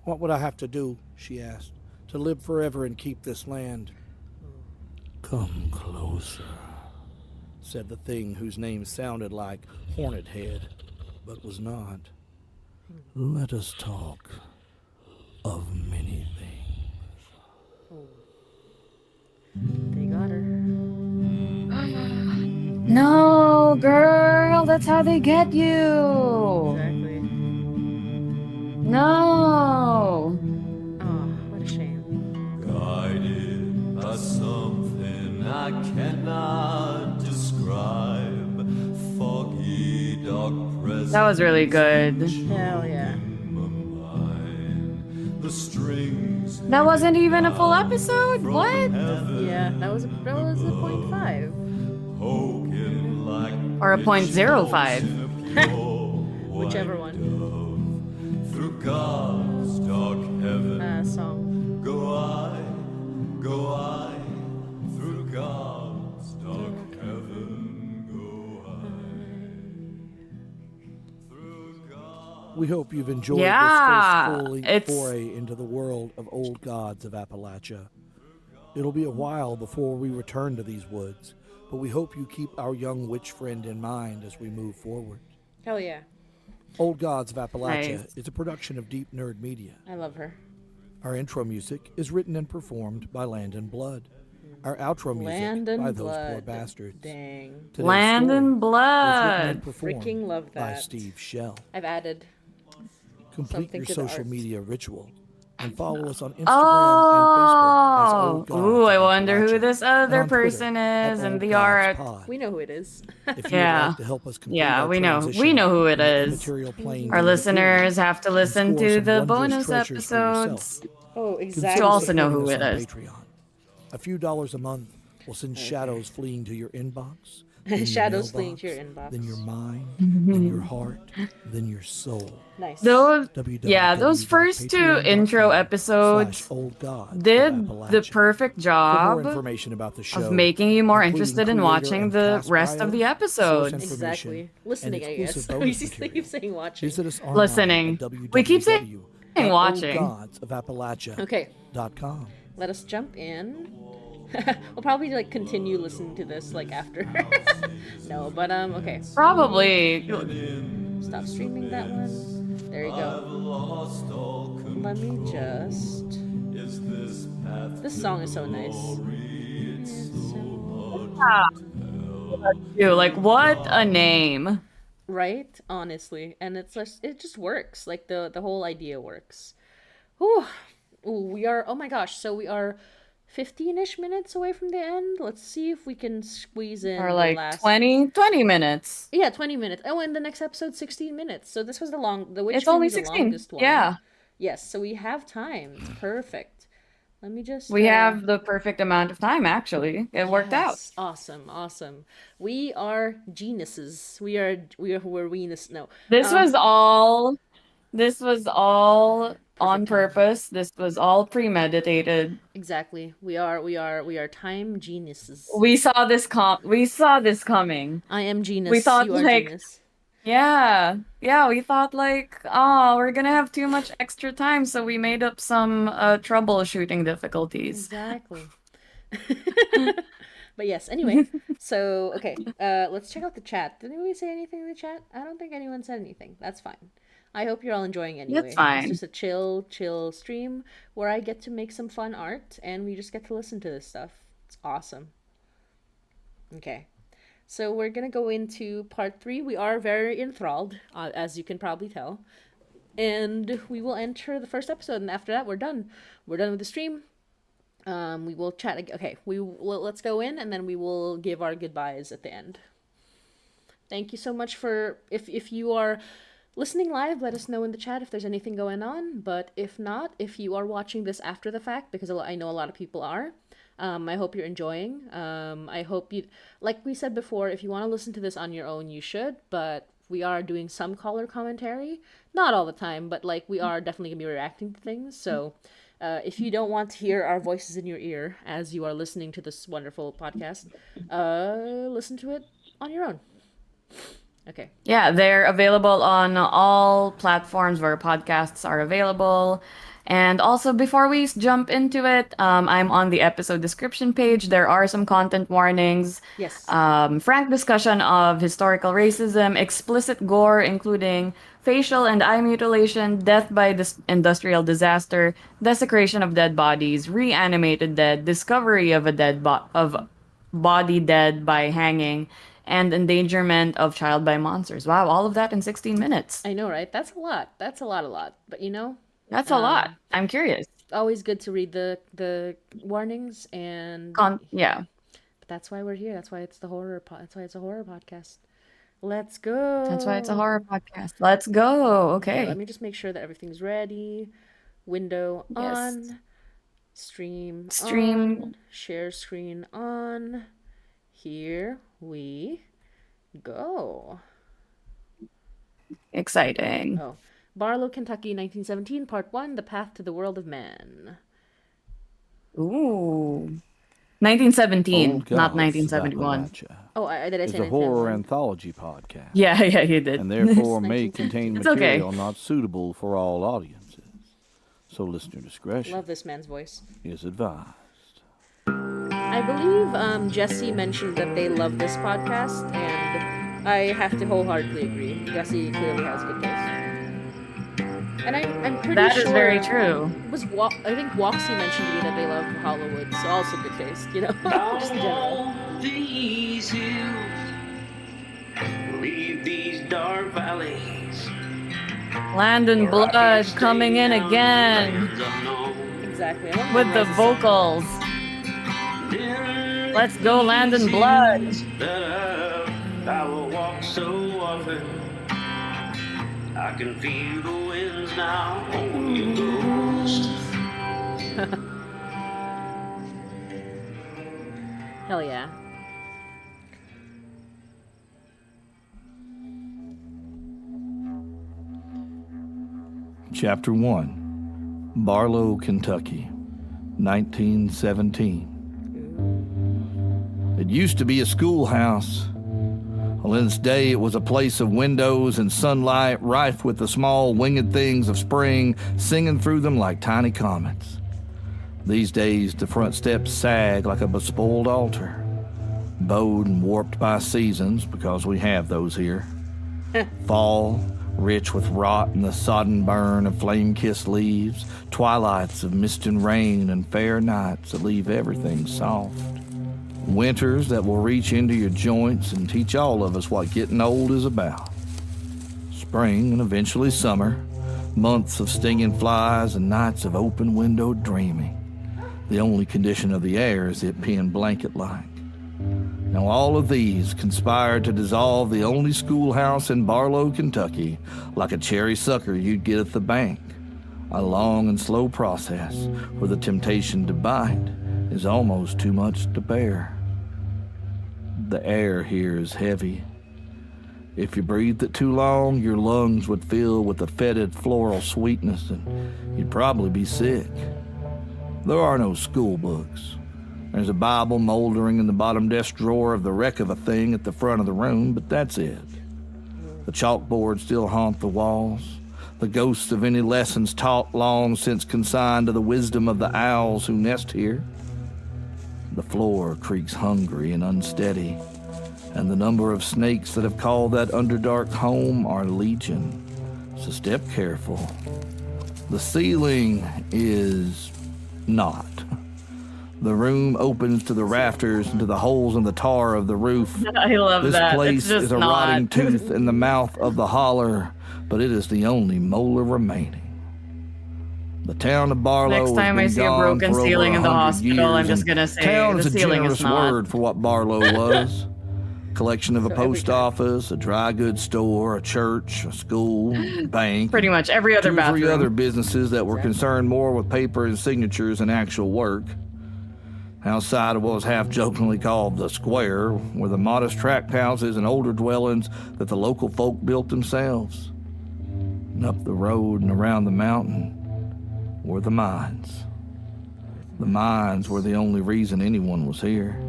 "What would I have to do," she asked, to live forever and keep this land. Come closer, said the thing whose name sounded like Hornet Head, but was not. Let us talk of many things. They got her. No, girl, that's how they get you. Exactly. No. Oh, what a shame. Guided by something I cannot describe. Foggy, dark presence. That was really good. Hell yeah. in my mind. The strings. That wasn't even a full episode? What? Yeah, that was a 0.5. Poking like Or a 0.05. Whichever one. through God's dark heaven. Song. Go I, through God's dark heaven. Go I, through God. We hope you've enjoyed Yeah, this first it's- foray into the world of old gods of Appalachia. It'll be a while before we return to these woods, but we hope you keep our young witch friend in mind as we move forward. Hell yeah. Old Gods of Appalachia Nice. is a production of Deep Nerd Media. I love her. Our intro music is written and performed by Land and Blood. Our outro music by Those Poor Bastards. Dang. Today's Land story and was written blood. and performed Freaking love by that. Steve Shell. I've added. Complete Something your to the social art. media ritual and follow us on Instagram and Facebook as Oh, Old Gods ooh, I of wonder who Appalachia, this and other on Twitter person at is in Old the Gods art. Pod. We know who it is. If you would Yeah. like to help us complete Yeah, our we know transition who it from the is. immaterial plane Our to the listeners material, have to listen and score to some the wondrous bonus treasures for yourself, episodes. Oh, consider exactly. To also know supporting who us it on is. Patreon. A few dollars a month will send shadows fleeing to your inbox, then your Shadows mailbox, fleeing to your inbox. then your mind, then your heart, then your soul. Nice. Those first two intro episodes did the perfect For more job information about the show, of making you more including interested in creator watching and the cast rest of the bios, episodes. source information, Exactly. Listening, and I guess. exclusive We bonus keep material. saying watching. Visit us online Listening. at We keep saying watching. www.oldgodsofAppalachia.com. Okay, let us jump in. We'll probably like continue listening to this like after. No, but okay. Probably. Stop streaming that one. There you go. Let me just. This song is so nice. Dude, like, what a name. Right? Honestly, and it just works. Like the whole idea works. Whew. Ooh, we are. Oh my gosh! So we are 15-ish minutes away from the end. Let's see if we can squeeze in Or the like last 20 minutes. Yeah, 20 minutes. Oh, and the next episode 16 minutes. So this was the Witch It's only Movie, the 16. longest one. Yeah. Yes, so we have time. It's perfect. Let me just We have the perfect amount of time, actually. It worked out. Yes, awesome. We are geniuses. We're Venus. No. This was all on purpose. This was all premeditated. Exactly. We are time geniuses. We saw this coming. I am genius. We thought, you are like, genius. Yeah, we thought like, oh, we're gonna have too much extra time, so we made up some troubleshooting difficulties. Exactly. But yes, anyway, so okay, let's check out the chat. Did anybody say anything in the chat? I don't think anyone said anything. That's fine. I hope you're all enjoying anyway. That's fine. It's just a chill stream where I get to make some fun art and we just get to listen to this stuff. It's awesome. Okay. So we're going to go into part 3. We are very enthralled, as you can probably tell. And we will enter the first episode, and after that, we're done. We're done with the stream. We will chat. Okay, let's go in, and then we will give our goodbyes at the end. Thank you so much for... If you are listening live, let us know in the chat if there's anything going on. But if not, if you are watching this after the fact, because I know a lot of people are, I hope you're enjoying. I hope you, like we said before, if you want to listen to this on your own, you should, but we are doing some caller commentary. Not all the time, but like we are definitely going to be reacting to things. So if you don't want to hear our voices in your ear as you are listening to this wonderful podcast, listen to it on your own. Okay. Yeah, they're available on all platforms where podcasts are available. And also, before we jump into it, I'm on the episode description page. There are some content warnings. Yes. Frank discussion of historical racism, explicit gore, including facial and eye mutilation, death by industrial disaster, desecration of dead bodies, reanimated dead, discovery of a body dead by hanging, and endangerment of child by monsters. Wow, all of that in 16 minutes. I know, right? That's a lot. That's a lot. But That's a lot. I'm curious. always good to read the warnings and Yeah. But that's why we're here. That's why it's that's why it's a horror podcast. Let's go. That's why it's a horror podcast. Let's go. Okay. Let me just make sure that everything's ready. Window Yes. on. Stream on. Share screen on. Here we go. Exciting. Oh. Barlow, Kentucky, 1917, Part 1, The Path to the World of Man. Ooh. 1917, Old not Gods 1971. of Appalachia Oh, did I is say a horror 1971? anthology podcast, Yeah, you did. and therefore may contain It's okay. material not suitable for all audiences. So listener discretion Love this man's voice. is advised. I believe Jesse mentioned that they love this podcast, and I have to wholeheartedly agree. Jesse clearly has good taste. And I'm pretty That sure is very true. I think Woxie mentioned to me that they love Hallowoods, so also good taste, just in general. Down these hills, leave these dark valleys. Land and Where I Blood can stay coming in down again lands unknown. Exactly. I want with the Memorize song. vocals. Then Let's go, Land and Blood. that I will walk so often. I can feel the winds now on your ghost. Hell yeah. Chapter 1, Barlow, Kentucky, 1917. It used to be a schoolhouse. Well, in its day, it was a place of windows and sunlight, rife with the small winged things of spring singing through them like tiny comets. These days, the front steps sag like a bespoiled altar, bowed and warped by seasons, because we have those here. Fall, rich with rot and the sodden burn of flame-kissed leaves, twilights of mist and rain, and fair nights that leave everything soft. Winters that will reach into your joints and teach all of us what getting old is about. Spring and eventually summer, months of stinging flies and nights of open-windowed dreaming. The only condition of the air is it being blanket-like. Now all of these conspired to dissolve the only schoolhouse in Barlow, Kentucky, like a cherry sucker you'd get at the bank. A long and slow process where the temptation to bite is almost too much to bear. The air here is heavy. If you breathed it too long, your lungs would fill with the fetid floral sweetness and you'd probably be sick. There are no school books. There's a Bible moldering in the bottom desk drawer of the wreck of a thing at the front of the room, but that's it. The chalkboards still haunt the walls. The ghosts of any lessons taught long since consigned to the wisdom of the owls who nest here. The floor creaks hungry and unsteady, and the number of snakes that have called that underdark home are legion. So step careful. The ceiling is not. The room opens to the rafters and to the holes in the tar of the roof. I love This that. place It's just is a not. rotting tooth in the mouth of the holler, but it is the only molar remaining. The town of Barlow Next time I has see been a gone broken for over ceiling in the 100 hospital, I'm years, just and gonna say town the is a ceiling generous is not. word for what Barlow was. Collection of a So every post time. office, a dry goods store, a church, a school, bank. Pretty much every other two or bathroom. three other businesses that were concerned more with paper and signatures than actual work. Outside of what was half-jokingly called the square were the modest tract houses and older dwellings that the local folk built themselves. And up the road and around the mountain were the mines. The mines were the only reason anyone was here.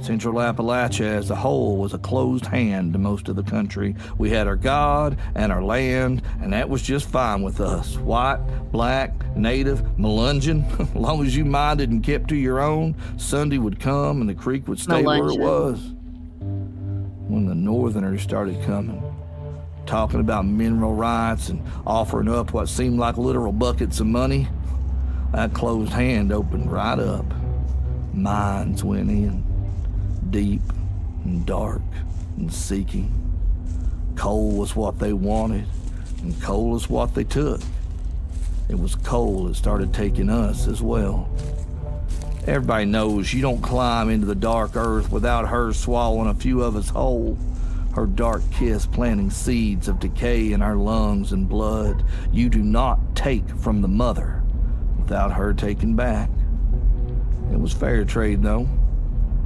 Central Appalachia as a whole was a closed hand to most of the country. We had our God and our land, and that was just fine with us. White, black, native, Melungeon. As long as you minded and kept to your own, Sunday would come and the creek would stay where it was. When the Northerners started coming, talking about mineral rights and offering up what seemed like literal buckets of money, that closed hand opened right up. Minds went in, deep and dark and seeking. Coal was what they wanted, and coal is what they took. It was coal that started taking us as well. Everybody knows you don't climb into the dark earth without her swallowing a few of us whole. Her dark kiss planting seeds of decay in our lungs and blood. You do not take from the mother without her taking back. It was fair trade, though.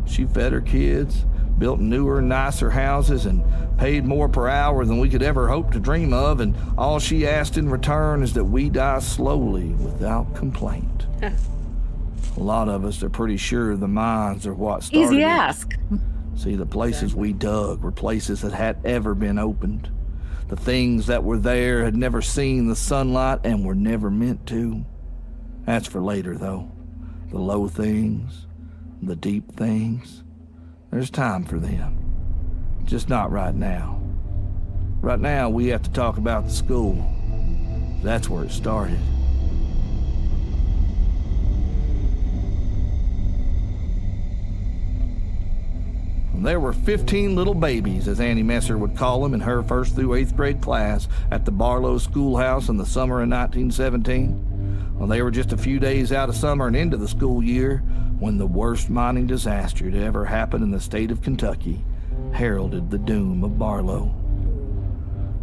She fed her kids, built newer, nicer houses, and paid more per hour than we could ever hope to dream of, and all she asked in return is that we die slowly without complaint. A lot of us are pretty sure the mines are what started Easy it. ask. See, the places we dug were places that had ever been opened. The things that were there had never seen the sunlight and were never meant to. That's for later, though. The low things, the deep things, there's time for them. Just not right now. Right now, we have to talk about the school. That's where it started. There were 15 little babies, as Annie Messer would call them, in her 1st through 8th grade class at the Barlow Schoolhouse in the summer of 1917. Well, they were just a few days out of summer and into the school year when the worst mining disaster to ever happen in the state of Kentucky heralded the doom of Barlow.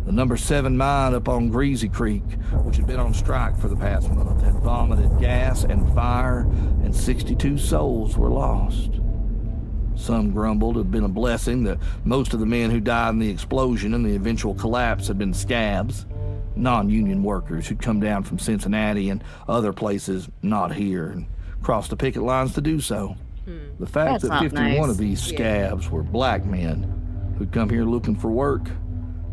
The number 7 mine up on Greasy Creek, which had been on strike for the past month, had vomited gas and fire, and 62 souls were lost. Some grumbled it had been a blessing that most of the men who died in the explosion and the eventual collapse had been scabs, non-union workers who'd come down from Cincinnati and other places not here and crossed the picket lines to do so. The fact That's that 51 not nice. of these scabs were black men who'd come here looking for work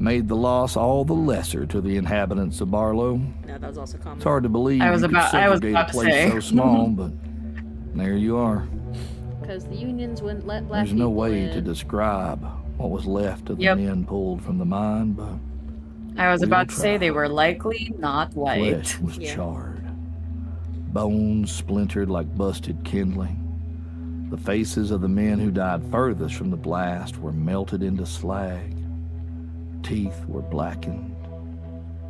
made the loss all the lesser to the inhabitants of Barlow. No, that was also common. It's hard to believe I was you could about segregate a to place say. so small, but there you are. Because the unions wouldn't let black There's people no way in. to describe what was left of the Yep. men pulled from the mine, but I was we about will to say they try. were likely not white. Flesh was Yeah. charred. Bones splintered like busted kindling. The faces of the men who died furthest from the blast were melted into slag. Teeth were blackened.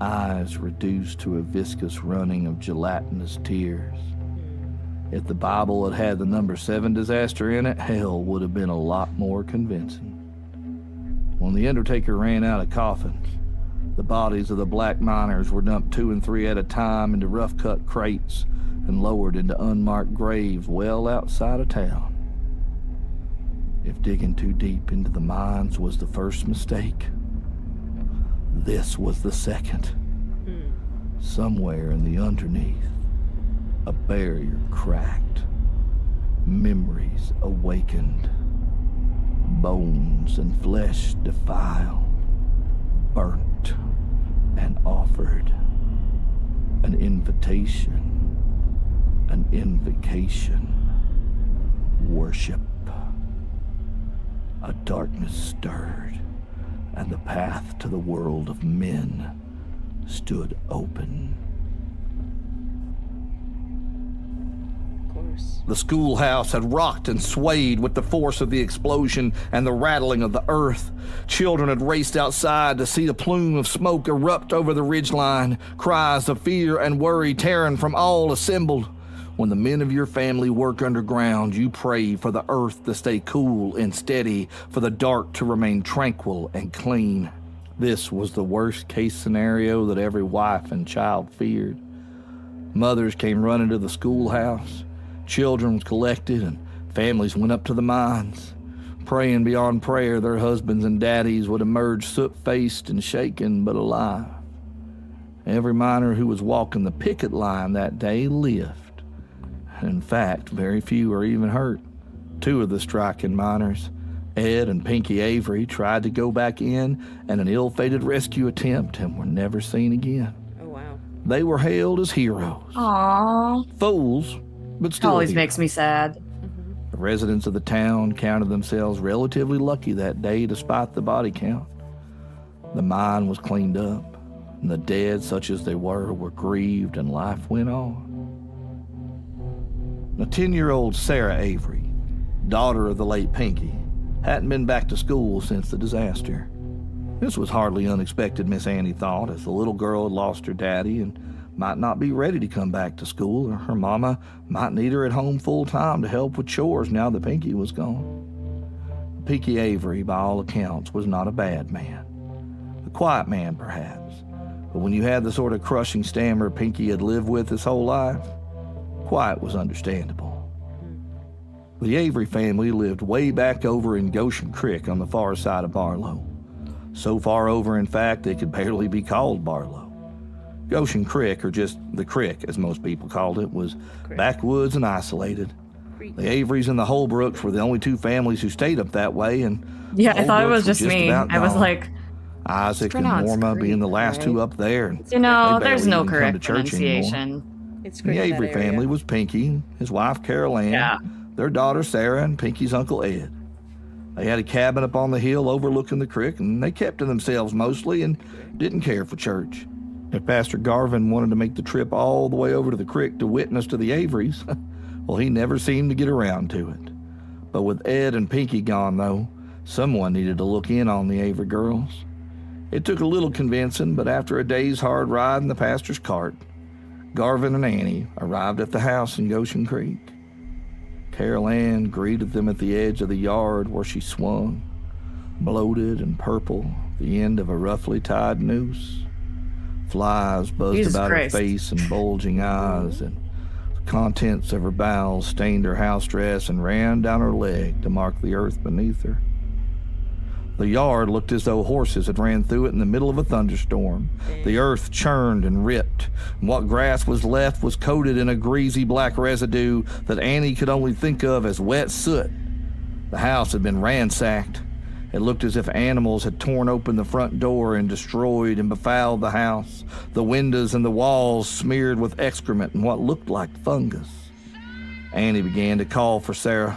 Eyes reduced to a viscous running of gelatinous tears. If the Bible had had the number 7 disaster in it, hell would have been a lot more convincing. When the undertaker ran out of coffins, the bodies of the black miners were dumped 2 and 3 at a time into rough-cut crates and lowered into unmarked graves well outside of town. If digging too deep into the mines was the first mistake, this was the second. Somewhere in the underneath, a barrier cracked, memories awakened, bones and flesh defiled, burnt and offered, an invitation, an invocation, worship. A darkness stirred, and the path to the world of men stood open. Of course. The schoolhouse had rocked and swayed with the force of the explosion and the rattling of the earth. Children had raced outside to see the plume of smoke erupt over the ridgeline, cries of fear and worry tearing from all assembled. When the men of your family work underground, you pray for the earth to stay cool and steady, for the dark to remain tranquil and clean. This was the worst case scenario that every wife and child feared. Mothers came running to the schoolhouse. Children was collected and families went up to the mines, praying beyond prayer their husbands and daddies would emerge soot-faced and shaken but alive. Every miner who was walking the picket line that day lived. In fact, very few are even hurt. Two of the striking miners, Ed and Pinky Avery, tried to go back in an ill-fated rescue attempt and were never seen again. Oh, wow. They were hailed as heroes. Aww. Fools, but still Always heroes. makes me sad. The residents of the town counted themselves relatively lucky that day despite the body count. The mine was cleaned up, and the dead, such as they were grieved, and life went on. The 10-year-old Sarah Avery, daughter of the late Pinky, hadn't been back to school since the disaster. This was hardly unexpected, Miss Annie thought, as the little girl had lost her daddy and might not be ready to come back to school, or her mama might need her at home full-time to help with chores now that Pinky was gone. Pinky Avery, by all accounts, was not a bad man. A quiet man, perhaps, but when you had the sort of crushing stammer Pinky had lived with his whole life, quiet was understandable. The Avery family lived way back over in Goshen Creek on the far side of Barlow. So far over, in fact, it could barely be called Barlow. Goshen Creek, or just the creek as most people called it, was backwoods and isolated. The Averys and the Holbrooks were the only two families who stayed up that way, and Yeah, I thought it Holbrooks was were just me. about I was gone. like, Isaac and pronounced Norma being the Creek, last two right? up there. And you know, they there's barely no even come to correct church anymore. pronunciation. It's The great in that Avery area. family was Pinky, his wife Carol Ann, Yeah. their daughter Sarah, and Pinky's uncle Ed. They had a cabin up on the hill overlooking the creek, and they kept to themselves mostly and didn't care for church. If Pastor Garvin wanted to make the trip all the way over to the creek to witness to the Averys, well, he never seemed to get around to it. But with Ed and Pinky gone, though, someone needed to look in on the Avery girls. It took a little convincing, but after a day's hard ride in the pastor's cart, Garvin and Annie arrived at the house in Goshen Creek. Carol Ann greeted them at the edge of the yard where she swung, bloated and purple, the end of a roughly tied noose. Flies buzzed Jesus about Christ. her face and bulging eyes, and the contents of her bowels stained her house dress and ran down her leg to mark the earth beneath her. The yard looked as though horses had ran through it in the middle of a thunderstorm. The earth churned and ripped, and what grass was left was coated in a greasy black residue that Annie could only think of as wet soot. The house had been ransacked. It looked as if animals had torn open the front door and destroyed and befouled the house, the windows and the walls smeared with excrement and what looked like fungus. Annie began to call for Sarah,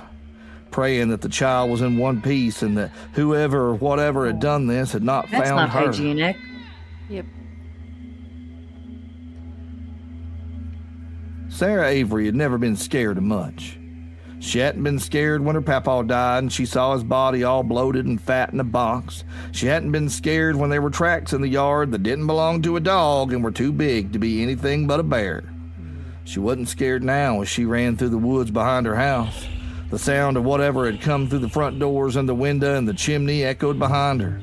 praying that the child was in one piece and that whoever or whatever had done this had not That's found not her. hygienic. Yep. Sarah Avery had never been scared of much. She hadn't been scared when her papa died and she saw his body all bloated and fat in a box. She hadn't been scared when there were tracks in the yard that didn't belong to a dog and were too big to be anything but a bear. She wasn't scared now as she ran through the woods behind her house. The sound of whatever had come through the front doors and the window and the chimney echoed behind her.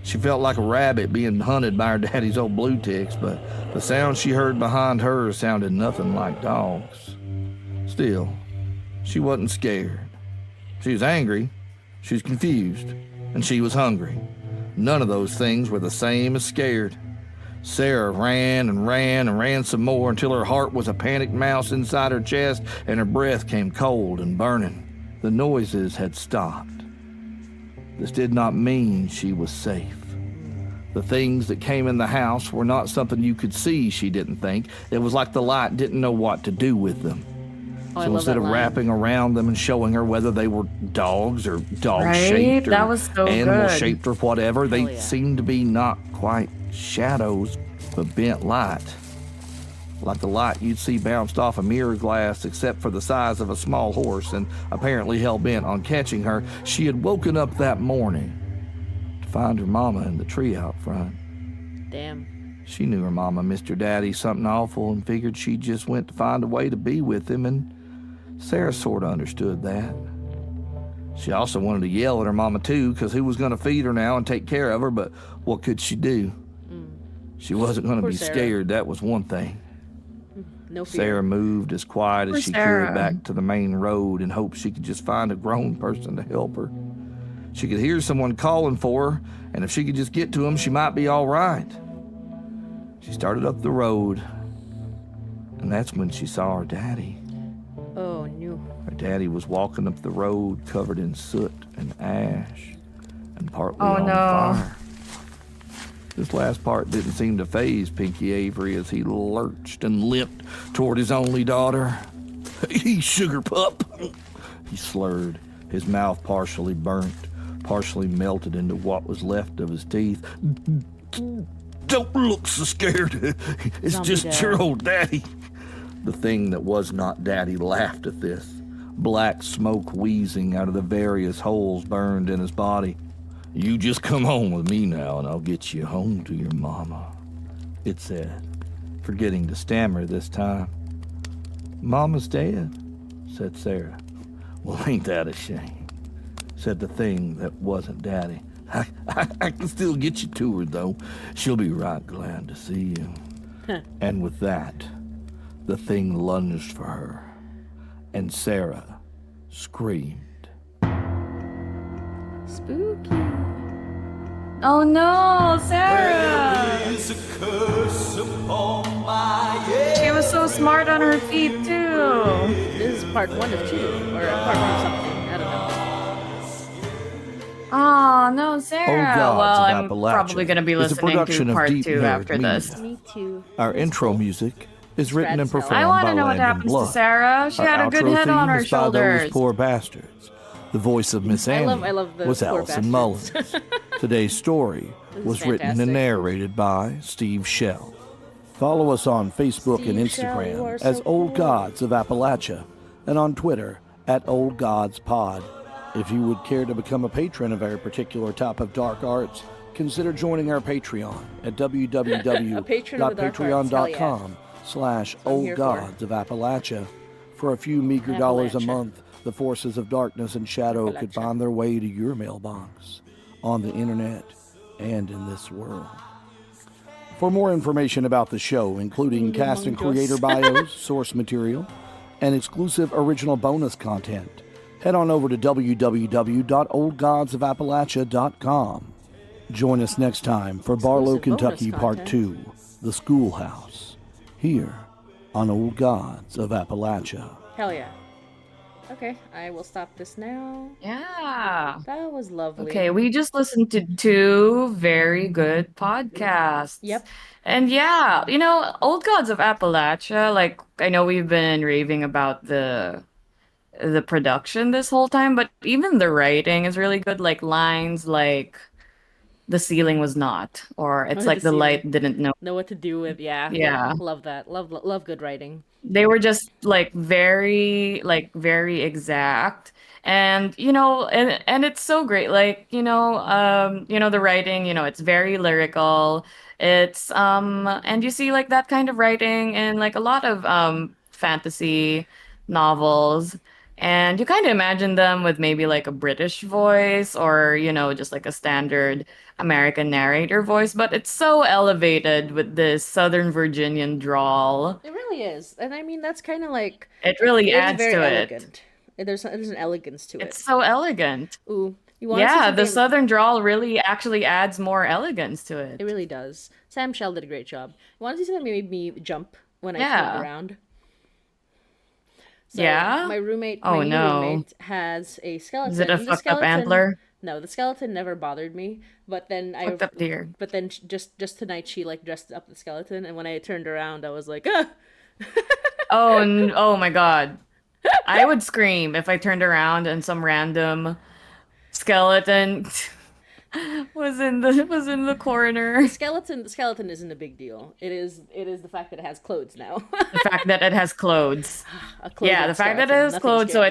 She felt like a rabbit being hunted by her daddy's old blue ticks, but the sound she heard behind her sounded nothing like dogs. Still, she wasn't scared. She was angry, she was confused, and she was hungry. None of those things were the same as scared. Sarah ran and ran and ran some more until her heart was a panicked mouse inside her chest and her breath came cold and burning. The noises had stopped. This did not mean she was safe. The things that came in the house were not something you could see, she didn't think. It was like the light didn't know what to do with them. Oh, I So love instead that of line. wrapping around them and showing her whether they were dogs or dog-shaped Right? That or was so good. animal-shaped or whatever, they Hell yeah. seemed to be not quite shadows, but bent light. Like the light you'd see bounced off a mirror glass, except for the size of a small horse, and apparently hell-bent on catching her. She had woken up that morning to find her mama in the tree out front. Damn. She knew her mama missed her daddy something awful and figured she just went to find a way to be with him, and Sarah sort of understood that. She also wanted to yell at her mama too, because who was going to feed her now and take care of her, but what could she do? She wasn't going to Poor be Sarah. scared, that was one thing. No fear. Sarah moved as quiet Poor as she Sarah. could back to the main road and hoped she could just find a grown person to help her. She could hear someone calling for her, and if she could just get to him, she might be all right. She started up the road, and that's when she saw her daddy. Oh, no. Her daddy was walking up the road covered in soot and ash and partly Oh on no. fire. This last part didn't seem to faze Pinky Avery as he lurched and limped toward his only daughter. "Hey, sugar pup," he slurred, his mouth partially burnt, partially melted into what was left of his teeth. "Don't look so scared. It's Zombie just dad. your old daddy." The thing that was not daddy laughed at this. Black smoke wheezing out of the various holes burned in his body. "You just come home with me now and I'll get you home to your mama," it said, forgetting to stammer this time. "Mama's dead," said Sarah. "Well, ain't that a shame," said the thing that wasn't daddy. I can still get you to her, though. She'll be right glad to see you." And with that, the thing lunged for her, and Sarah screamed. Spooky. Oh no, Sarah! Is a curse upon my head. She was so smart on her feet too. This is part 1 of 2, or part 1 of something. I don't know. Oh no, Sarah. Oh, gods Well, of I'm Appalachia probably gonna be is a listening production to of part Deep 2 Nerd after this. Media. Me too. Our intro music is written and Rad Cell. performed I want by to know what Landon happens Blood. to Sarah. She Our had a good outro head on theme her is by Those shoulders. Poor Bastards. The voice of Miss Annie I love the was Poor Allison Bastards. Mullins. Today's story This was is written and fantastic. narrated by Steve Shell. Follow us on Facebook and Steve Shell, you are Instagram as so Old cool. Gods of Appalachia, and on Twitter at Old Gods Pod. If you would care to become a patron of our particular type of dark arts, consider joining our Patreon at www.patreon.com/Old here for. Gods of Appalachia. For a few meager dollars a Appalachia. month, the forces of darkness and shadow could Appalachia. find their way to your mailbox, on the internet, and in this world. For more information about the show, including cast and creator bios, source material, and exclusive original bonus content, head on over to www.oldgodsofappalachia.com. Join us next time for Barlow, Exclusive bonus Kentucky Part content. 2, The Schoolhouse, here on Old Gods of Appalachia. Hell yeah. Okay, I will stop this now. Yeah. That was lovely. Okay, we just listened to 2 very good podcasts. Yep. And yeah, Old Gods of Appalachia, like I know we've been raving about the production this whole time, but even the writing is really good. Like lines like "the ceiling was not," or "it's The like the light ceiling. didn't know." Know what to do with, yeah. Yeah. Love that. Love good writing. They were just very exact. And and it's so great. Like, the writing, it's very lyrical. It's and you see like that kind of writing in like a lot of fantasy novels. And you kind of imagine them with maybe like a British voice or, just like a standard American narrator voice, but it's so elevated with this Southern Virginian drawl. It really is. And I mean, that's kind of like... It really It is adds very to it. elegant. There's an elegance to It's it. so elegant. Ooh. You want to see Yeah, the something- Southern drawl really actually adds more elegance to it. It really does. Sam Shell did a great job. You want to see something that made me jump when I Yeah. turned around? So Yeah? My roommate, Oh, my new no. roommate has a skeleton. Is it a The fucked up skeleton- antler? No, the skeleton never bothered me. But then Fucked up deer. But then just tonight she like dressed up the skeleton, and when I turned around, I was like, ah. Oh my god. I would scream if I turned around and some random skeleton was in the corner. The skeleton isn't a big deal. It is the fact that it has clothes now. The fact that it has clothes. A clothed Yeah, the fact that it skeleton, has nothing clothes, so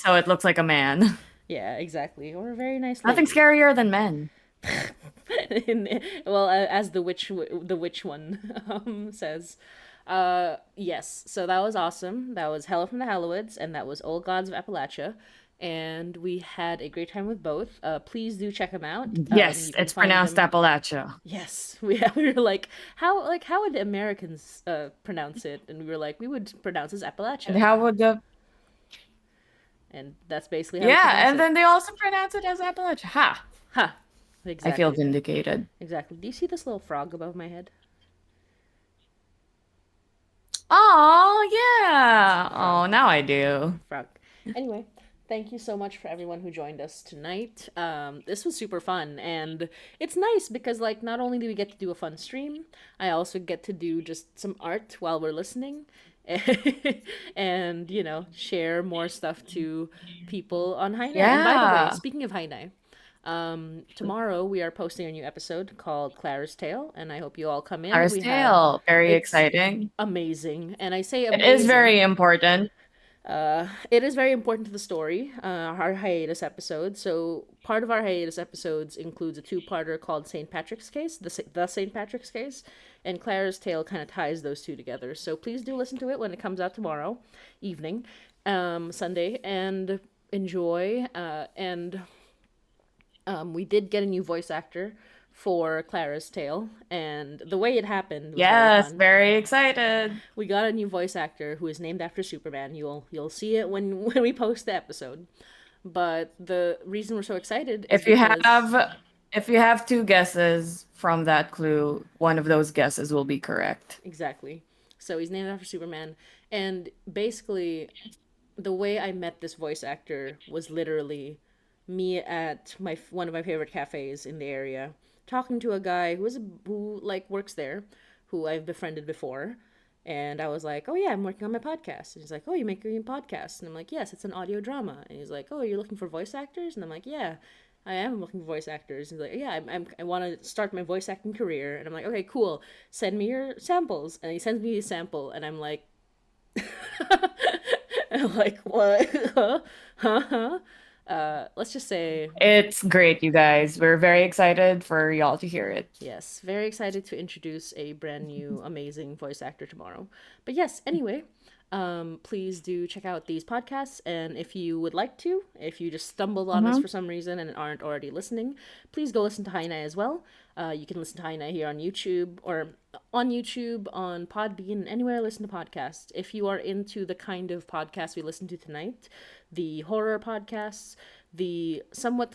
scarier. it looks like a man. Yeah, exactly. Or a very nice Nothing lady. scarier than men. Well, as the witch one says. Yes. So that was awesome. That was Hello from the Hallowoods, and that was Old Gods of Appalachia. And we had a great time with both. Please do check them out. Yes, You can it's find pronounced them- Appalachia. Yes, we were like, how would the Americans pronounce it? And we were like, we would pronounce it as Appalachia. And how would the And that's basically how we Yeah, pronounce and it. then they also pronounce it as Appalachia. Ha! Ha! Exactly. I feel vindicated. Exactly. Do you see this little frog above my head? Oh, yeah. Frog. Oh, now I do. Frog. Anyway, thank you so much for everyone who joined us tonight. This was super fun, and it's nice because like not only do we get to do a fun stream, I also get to do just some art while we're listening. And share more stuff to people on Hainai. And by the way, Yeah. speaking of Hainai, tomorrow we are posting a new episode called Clara's Tale, and I hope you all come in. Our tale. Very It's exciting. amazing, and I say It is amazing. very important. It is very important to the story, our hiatus episode. So part of our hiatus episodes includes a two-parter called St. Patrick's Case, the St. Patrick's Case, and Clara's Tale kind of ties those two together. So please do listen to it when it comes out tomorrow evening, Sunday, and enjoy. And we did get a new voice actor for Clara's Tale, and the way it happened was very Yes, fun. very excited. We got a new voice actor who is named after Superman. You'll see it when when we post the episode. But the reason we're so excited is If you because have two guesses from that clue, one of those guesses will be correct. exactly. So he's named after Superman, and basically the way I met this voice actor was literally me at one of my favorite cafes in the area, talking to a guy who like works there, who I've befriended before, and I was like, "Oh yeah, I'm working on my podcast." And he's like, "Oh, you make a podcast?" And I'm like, "Yes, it's an audio drama." And he's like, "Oh, you're looking for voice actors?" And I'm like, "Yeah, I am looking for voice actors." And he's like, "Yeah, I want to start my voice acting career." And I'm like, "Okay, cool. Send me your samples." And he sends me a sample, and I'm like, I'm like, "What? Huh? Huh?" Let's just say It's great, you guys. We're very excited for y'all to hear it. yes, very excited to introduce a brand new amazing voice actor tomorrow. But yes, anyway, please do check out these podcasts, and if you would like to, if you just stumbled on us Mm-hmm. for some reason and aren't already listening, please go listen to Hainai as well. You can listen to Hainai here on YouTube or on Podbean, anywhere I listen to podcasts. If you are into the kind of podcast we listened to tonight, the horror podcasts, the somewhat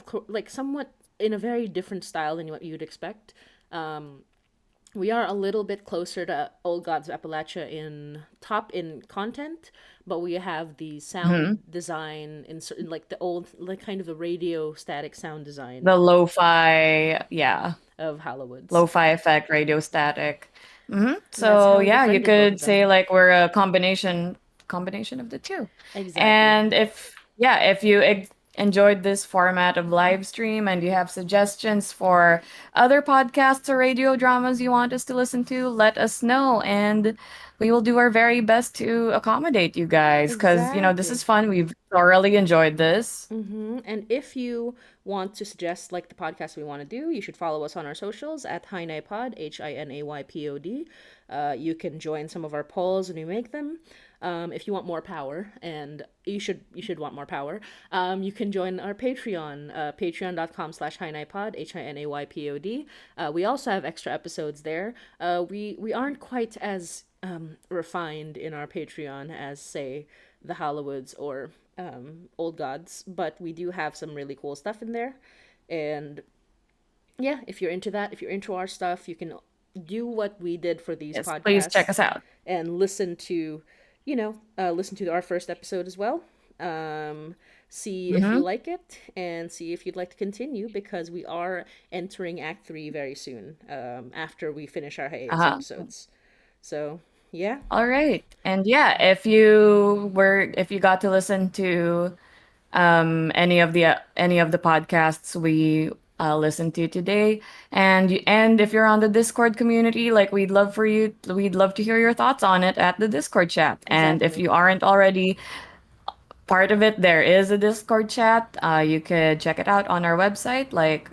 in a very different style than what you'd expect. We are a little bit closer to Old Gods of Appalachia in content, but we have the sound design in certain like the old like kind of the radio static sound design The lo-fi, yeah, of Hallowoods. lo-fi effect, radio static. That's how So we yeah, you befriended both could of them. say like we're a combination of the two. Exactly. And if you enjoyed this format of live stream and you have suggestions for other podcasts or radio dramas you want us to listen to, let us know and we will do our very best to accommodate you guys because this Exactly. is fun. We've thoroughly enjoyed this. And if you want to suggest like the podcast we want to do, you should follow us on our socials at HinayPod, HINAYPOD. You can join some of our polls when we make them. If you want more power, and you should want more power, you can join our Patreon, patreon.com/HinayPod, HINAYPOD. We also have extra episodes there. We aren't quite as refined in our Patreon as say the Hallowoods or Old Gods, but we do have some really cool stuff in there. And yeah, if you're into that, if you're into our stuff, you can do what we did for these Yes, please check us podcasts out. and listen to our first episode as well. See if you Mm-hmm. like it and see if you'd like to continue because we are entering Act 3 very soon, after we finish our hiatus Uh-huh. episodes. So, yeah. All right. And yeah, if you got to listen to any of the podcasts we listened to today, and if you're on the Discord community, like we'd love to hear your thoughts on it at the Discord chat. And if Exactly. you aren't already part of it, there is a Discord chat. You could check it out on our website, like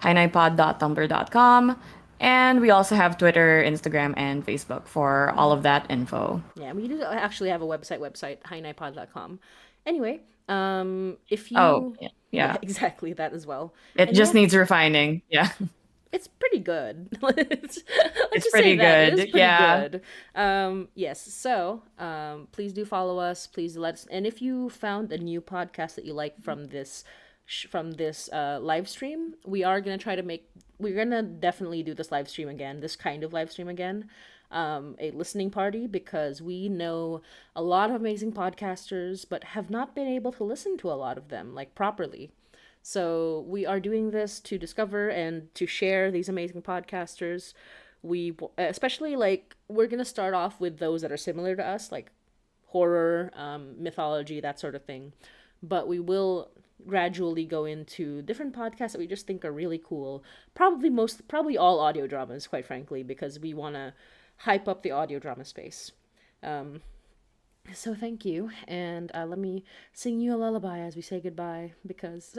hinaypod.tumblr.com. And we also have Twitter, Instagram, and Facebook for all of that info. Yeah, we do actually have a website, hinaypod.com. Anyway, if Oh, you, yeah. yeah, Yeah. exactly that as well. It And just yeah, needs refining. Yeah. it's pretty good. Let's It's just say pretty that it is good. pretty Yeah. good. Yes. So, please do follow us. Please let us. And if you found a new podcast that you like from this live stream, we're gonna definitely do this live stream again. This kind of live stream again. a listening party, because we know a lot of amazing podcasters, but have not been able to listen to a lot of them like properly. So we are doing this to discover and to share these amazing podcasters. We especially like we're gonna start off with those that are similar to us, like horror, mythology, that sort of thing. But we will gradually go into different podcasts that we just think are really cool. Probably all audio dramas, quite frankly, because we want to hype up the audio drama space. So thank you, and let me sing you a lullaby as we say goodbye, because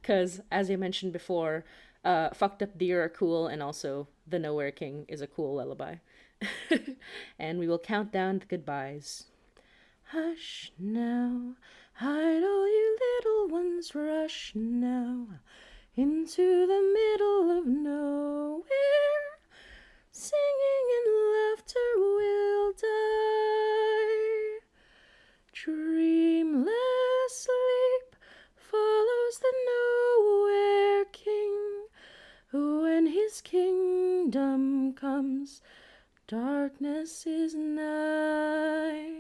because as I mentioned before, fucked up deer are cool, and also the Nowhere King is a cool lullaby. And we will count down the goodbyes. Hush now, hide all you little ones, rush now into the middle of nowhere. Singing and laughter will die. Dreamless sleep follows the Nowhere King. When his kingdom comes, darkness is nigh.